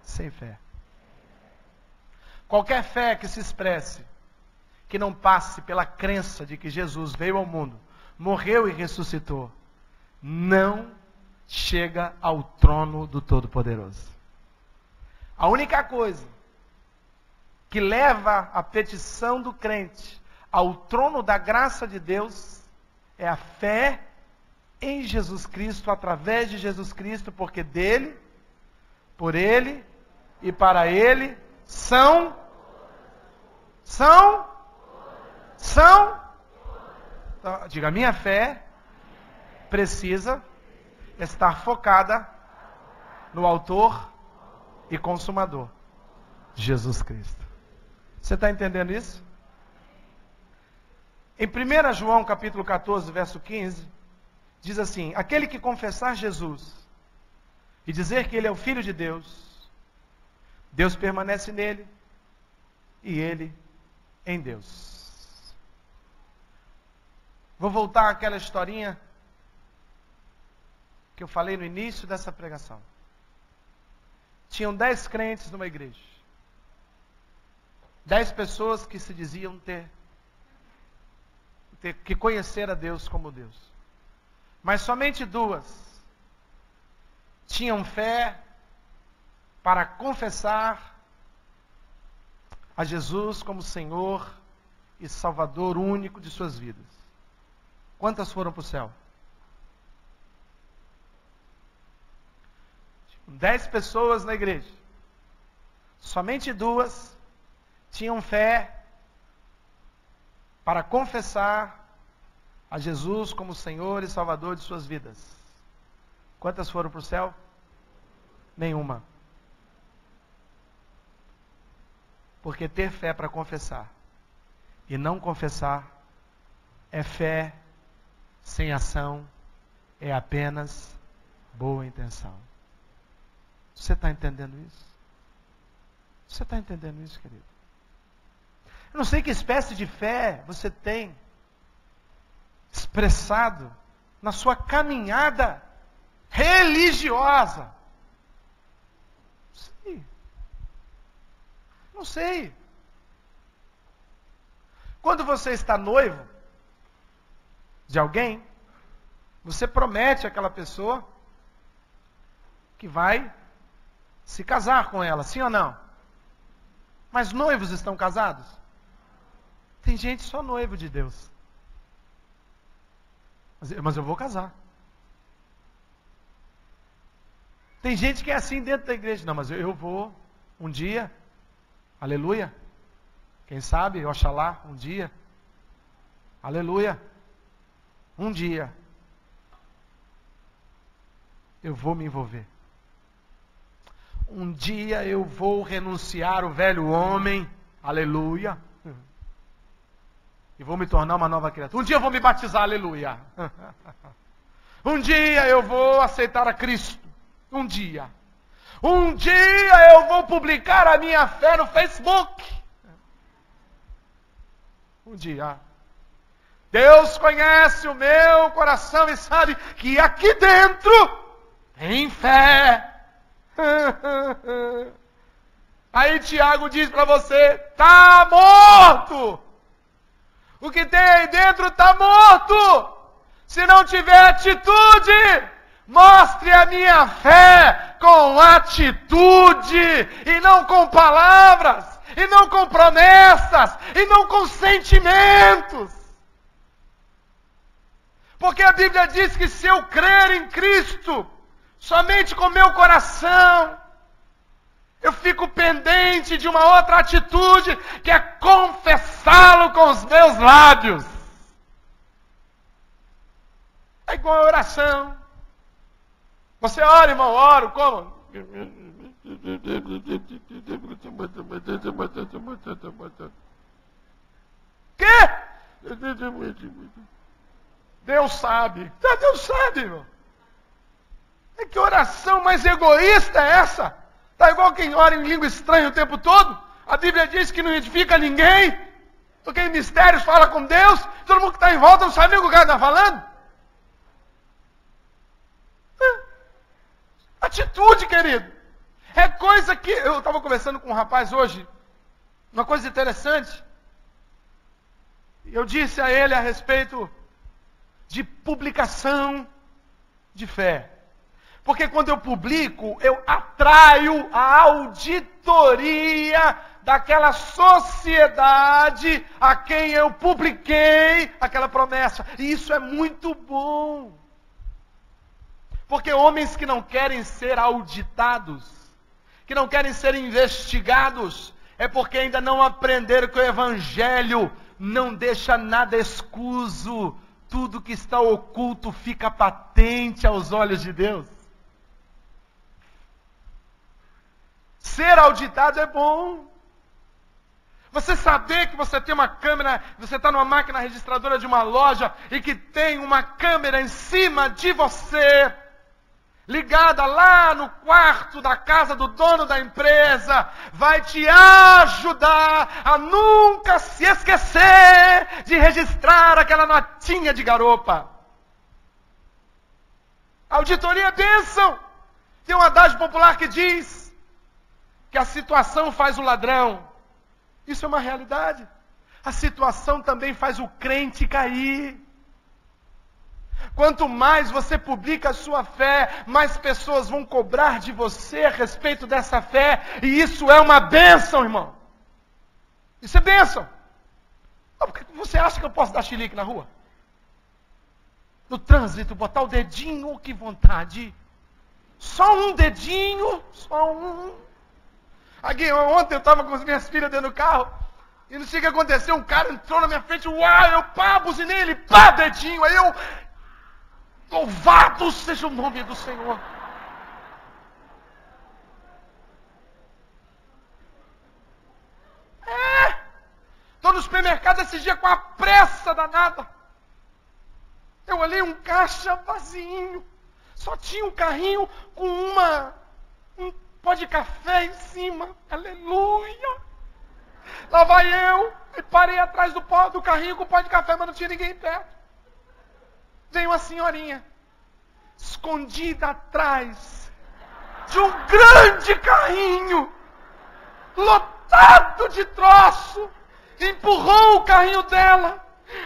sem fé. Qualquer fé que se expresse, que não passe pela crença de que Jesus veio ao mundo, morreu e ressuscitou, não chega ao trono do Todo-Poderoso. A única coisa que leva a petição do crente ao trono da graça de Deus é a fé em Jesus Cristo, através de Jesus Cristo, porque dele, por ele e para ele são. Então, diga, minha fé precisa estar focada no autor e consumador, Jesus Cristo. Você está entendendo isso? Em 1 João capítulo 14, verso 15, diz assim: aquele que confessar Jesus e dizer que ele é o Filho de Deus, Deus permanece nele e ele em Deus. Vou voltar àquela historinha que eu falei no início dessa pregação. Tinham 10 crentes numa igreja. 10 pessoas que se diziam ter que conhecer a Deus como Deus. Mas somente 2 tinham fé para confessar a Jesus como Senhor e Salvador único de suas vidas. Quantas foram para o céu? 10 pessoas na igreja. Somente 2 tinham fé para confessar a Jesus como Senhor e Salvador de suas vidas. Quantas foram para o céu? Nenhuma. Porque ter fé para confessar e não confessar é fé sem ação, é apenas boa intenção. Você está entendendo isso? Você está entendendo isso, querido? Eu não sei que espécie de fé você tem expressado na sua caminhada religiosa. Não sei. Quando você está noivo de alguém, você promete àquela pessoa que vai se casar com ela, sim ou não? Mas noivos estão casados? Tem gente só noivo de Deus. Mas eu vou casar. Tem gente que é assim dentro da igreja. Não, mas eu vou um dia. Aleluia. Quem sabe, oxalá, um dia. Aleluia. Um dia. Eu vou me envolver. Um dia eu vou renunciar o velho homem. Aleluia. E vou me tornar uma nova criatura. Um dia eu vou me batizar. Aleluia. Um dia eu vou aceitar a Cristo. Um dia. Um dia eu vou publicar a minha fé no Facebook. Um dia. Deus conhece o meu coração e sabe que aqui dentro tem fé. Aí Tiago diz para você, está morto. O que tem aí dentro está morto. Se não tiver atitude, mostre a minha fé com atitude, e não com palavras, e não com promessas, e não com sentimentos. Porque a Bíblia diz que se eu crer em Cristo, somente com meu coração, eu fico pendente de uma outra atitude, que é confessá-lo com os meus lábios. É igual a oração. Você ora, irmão, oro, como? Quê? Deus sabe. Deus sabe, irmão. É que oração mais egoísta é essa? Está igual quem ora em língua estranha o tempo todo? A Bíblia diz que não edifica ninguém. Porque em mistérios fala com Deus. Todo mundo que está em volta não sabe nem o que o cara está falando. Atitude, querido. É coisa que... Eu estava conversando com um rapaz hoje. Uma coisa interessante. Eu disse a ele a respeito de publicação de fé. Porque quando eu publico, eu atraio a auditoria daquela sociedade a quem eu publiquei aquela promessa. E isso é muito bom. Porque homens que não querem ser auditados, que não querem ser investigados, é porque ainda não aprenderam que o Evangelho não deixa nada escuso. Tudo que está oculto fica patente aos olhos de Deus. Ser auditado é bom. Você saber que você tem uma câmera, você está numa máquina registradora de uma loja e que tem uma câmera em cima de você, ligada lá no quarto da casa do dono da empresa, vai te ajudar a nunca se esquecer de registrar aquela notinha de garopa. Auditoria é bênção. Tem um adágio popular que diz que a situação faz o ladrão. Isso é uma realidade. A situação também faz o crente cair. Quanto mais você publica a sua fé, mais pessoas vão cobrar de você a respeito dessa fé. E isso é uma bênção, irmão. Isso é bênção. Por que você acha que eu posso dar chilique na rua? No trânsito, botar o dedinho, que vontade. Só um dedinho, só um. Aqui, ontem eu estava com as minhas filhas dentro do carro. E não sei o que aconteceu, um cara entrou na minha frente, uau, eu pá, buzinei ele, pá, dedinho. Aí eu, louvado seja o nome do Senhor. Estou no supermercado esse dia com a pressa danada. Eu olhei um caixa vazio. Só tinha um carrinho com um pó de café em cima. Aleluia. Lá vai eu. E parei atrás do carrinho com o pó de café, mas não tinha ninguém perto. Veio uma senhorinha. Escondida atrás de um grande carrinho. Lotado de troço. Empurrou o carrinho dela.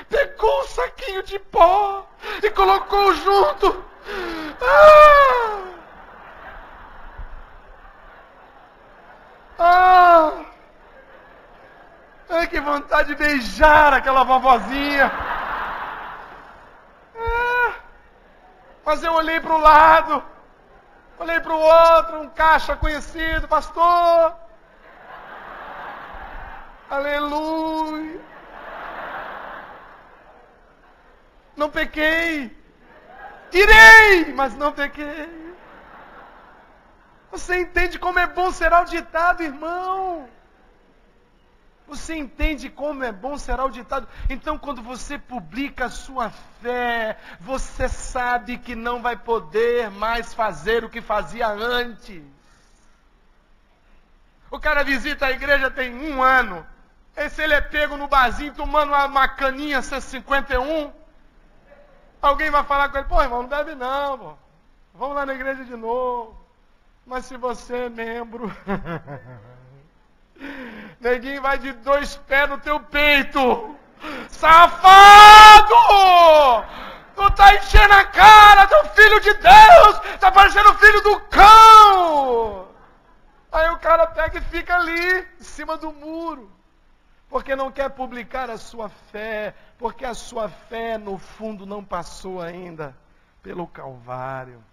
Pegou um saquinho de pó e colocou junto. Ai, que vontade de beijar aquela vovozinha. Mas eu olhei para o lado, olhei para o outro, um caixa conhecido, pastor. Aleluia. Não pequei. Irei, mas não pequei. Você entende como é bom ser auditado, irmão? Você entende como é bom ser auditado? Então, quando você publica a sua fé, você sabe que não vai poder mais fazer o que fazia antes. O cara visita a igreja tem 1 ano. E se ele é pego no barzinho tomando uma caninha C51, alguém vai falar com ele, pô, irmão, não bebe não, pô. Vamos lá na igreja de novo. Mas se você é membro, neguinho vai de 2 pés no teu peito. Safado! Tu tá enchendo a cara do filho de Deus, tá parecendo filho do cão. Aí o cara pega e fica ali, em cima do muro. Porque não quer publicar a sua fé, porque a sua fé, no fundo, não passou ainda pelo Calvário.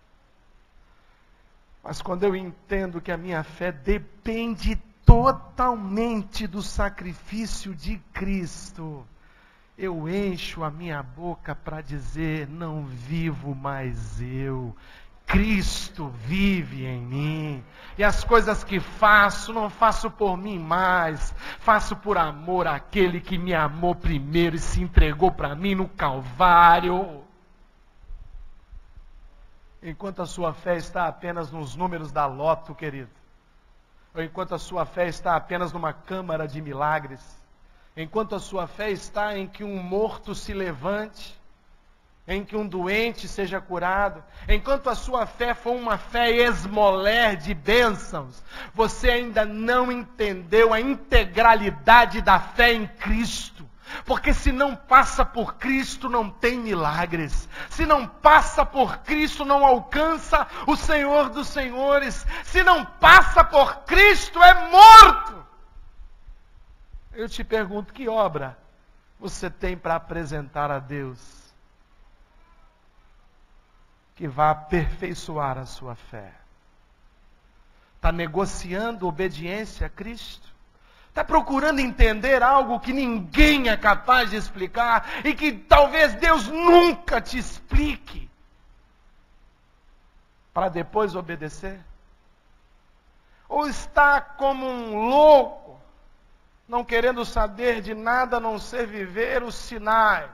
Mas quando eu entendo que a minha fé depende totalmente do sacrifício de Cristo, eu encho a minha boca para dizer, não vivo mais eu, Cristo vive em mim. E as coisas que faço, não faço por mim mais, faço por amor àquele que me amou primeiro e se entregou para mim no Calvário. Enquanto a sua fé está apenas nos números da loto, querido, ou enquanto a sua fé está apenas numa câmara de milagres, enquanto a sua fé está em que um morto se levante, em que um doente seja curado, enquanto a sua fé for uma fé esmoler de bênçãos, você ainda não entendeu a integralidade da fé em Cristo. Porque se não passa por Cristo, não tem milagres. Se não passa por Cristo, não alcança o Senhor dos Senhores. Se não passa por Cristo, é morto. Eu te pergunto, que obra você tem para apresentar a Deus que vai aperfeiçoar a sua fé? Está negociando obediência a Cristo? Está procurando entender algo que ninguém é capaz de explicar e que talvez Deus nunca te explique, para depois obedecer? Ou está como um louco, não querendo saber de nada a não ser viver os sinais?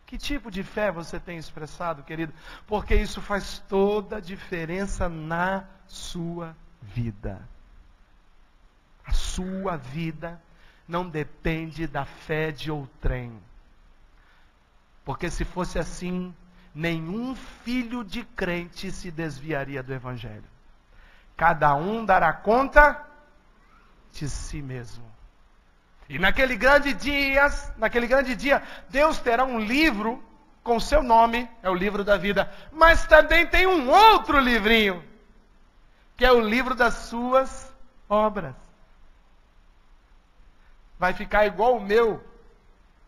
Que tipo de fé você tem expressado, querido? Porque isso faz toda a diferença na sua vida. A sua vida não depende da fé de outrem. Porque se fosse assim, nenhum filho de crente se desviaria do Evangelho. Cada um dará conta de si mesmo. E naquele grande dia, Deus terá um livro com seu nome, é o livro da vida. Mas também tem um outro livrinho, que é o livro das suas obras. Vai ficar igual o meu,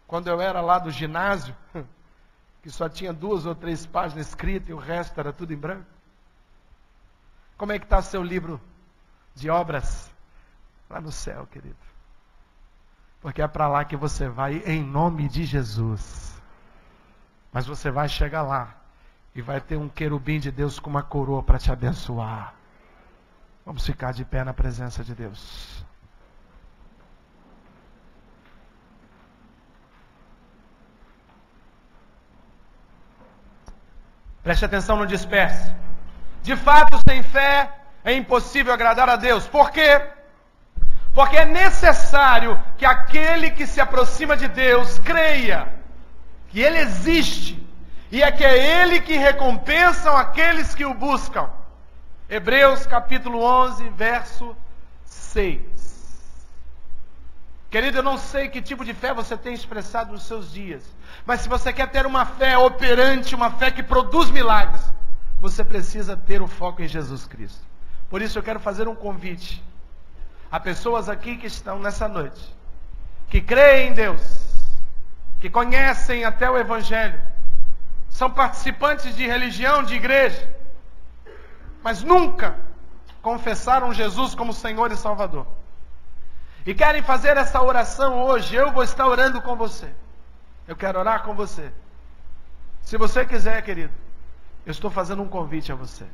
quando eu era lá do ginásio, que só tinha 2 ou 3 páginas escritas e o resto era tudo em branco. Como é que está seu livro de obras? Lá no céu, querido. Porque é para lá que você vai em nome de Jesus. Mas você vai chegar lá e vai ter um querubim de Deus com uma coroa para te abençoar. Vamos ficar de pé na presença de Deus. Preste atenção, não disperse. De fato, sem fé é impossível agradar a Deus. Por quê? Porque é necessário que aquele que se aproxima de Deus creia que Ele existe e é que é Ele que recompensa aqueles que o buscam. Hebreus capítulo 11, verso 6. Querido, eu não sei que tipo de fé você tem expressado nos seus dias, mas se você quer ter uma fé operante, uma fé que produz milagres, você precisa ter o foco em Jesus Cristo. Por isso eu quero fazer um convite a pessoas aqui que estão nessa noite, que creem em Deus, que conhecem até o Evangelho, são participantes de religião, de igreja, mas nunca confessaram Jesus como Senhor e Salvador. E querem fazer essa oração hoje. Eu vou estar orando com você. Eu quero orar com você. Se você quiser, querido, eu estou fazendo um convite a você.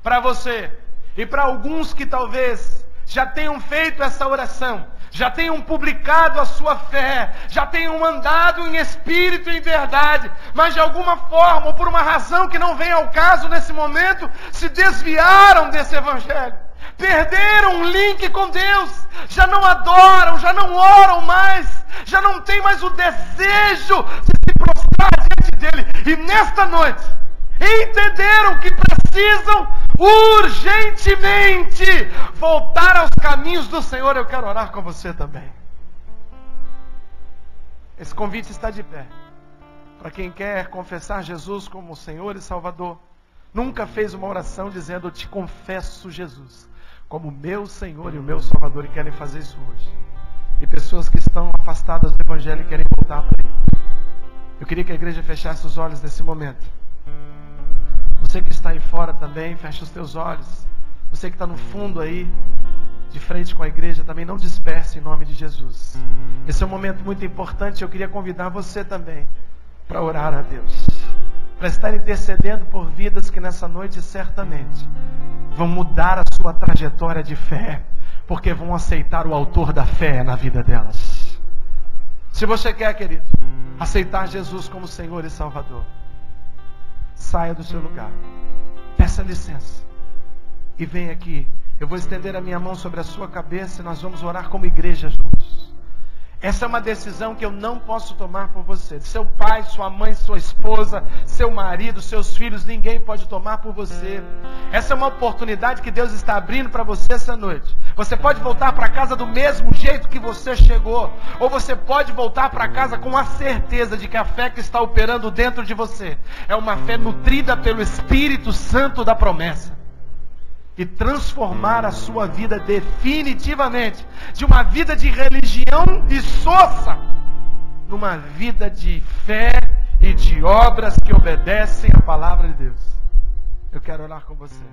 Para você e para alguns que talvez já tenham feito essa oração, já tenham publicado a sua fé, já tenham andado em espírito e em verdade, mas de alguma forma, ou por uma razão que não vem ao caso nesse momento, se desviaram desse Evangelho, perderam o link com Deus, já não adoram, já não oram mais, já não tem mais o desejo de se prostrar diante dele, e nesta noite entenderam que precisam urgentemente voltar aos caminhos do Senhor. Eu quero orar com você também. Esse convite está de pé para quem quer confessar Jesus como Senhor e Salvador. Nunca fez uma oração dizendo: eu te confesso Jesus como meu Senhor e o meu Salvador, e querem fazer isso hoje. E pessoas que estão afastadas do Evangelho e querem voltar para Ele. Eu queria que a igreja fechasse os olhos nesse momento. Você que está aí fora também, feche os teus olhos. Você que está no fundo aí, de frente com a igreja, também não disperse em nome de Jesus. Esse é um momento muito importante. Eu queria convidar você também para orar a Deus, para estar intercedendo por vidas que nessa noite certamente vão mudar a sua trajetória de fé, porque vão aceitar o autor da fé na vida delas. Se você quer, querido, aceitar Jesus como Senhor e Salvador, saia do seu lugar, peça licença e venha aqui. Eu vou estender a minha mão sobre a sua cabeça e nós vamos orar como igreja juntos. Essa é uma decisão que eu não posso tomar por você. Seu pai, sua mãe, sua esposa, seu marido, seus filhos, ninguém pode tomar por você. Essa é uma oportunidade que Deus está abrindo para você essa noite. Você pode voltar para casa do mesmo jeito que você chegou, ou você pode voltar para casa com a certeza de que a fé que está operando dentro de você é uma fé nutrida pelo Espírito Santo da promessa. E transformar a sua vida definitivamente de uma vida de religião e sossa numa vida de fé e de obras que obedecem à palavra de Deus. Eu quero orar com você.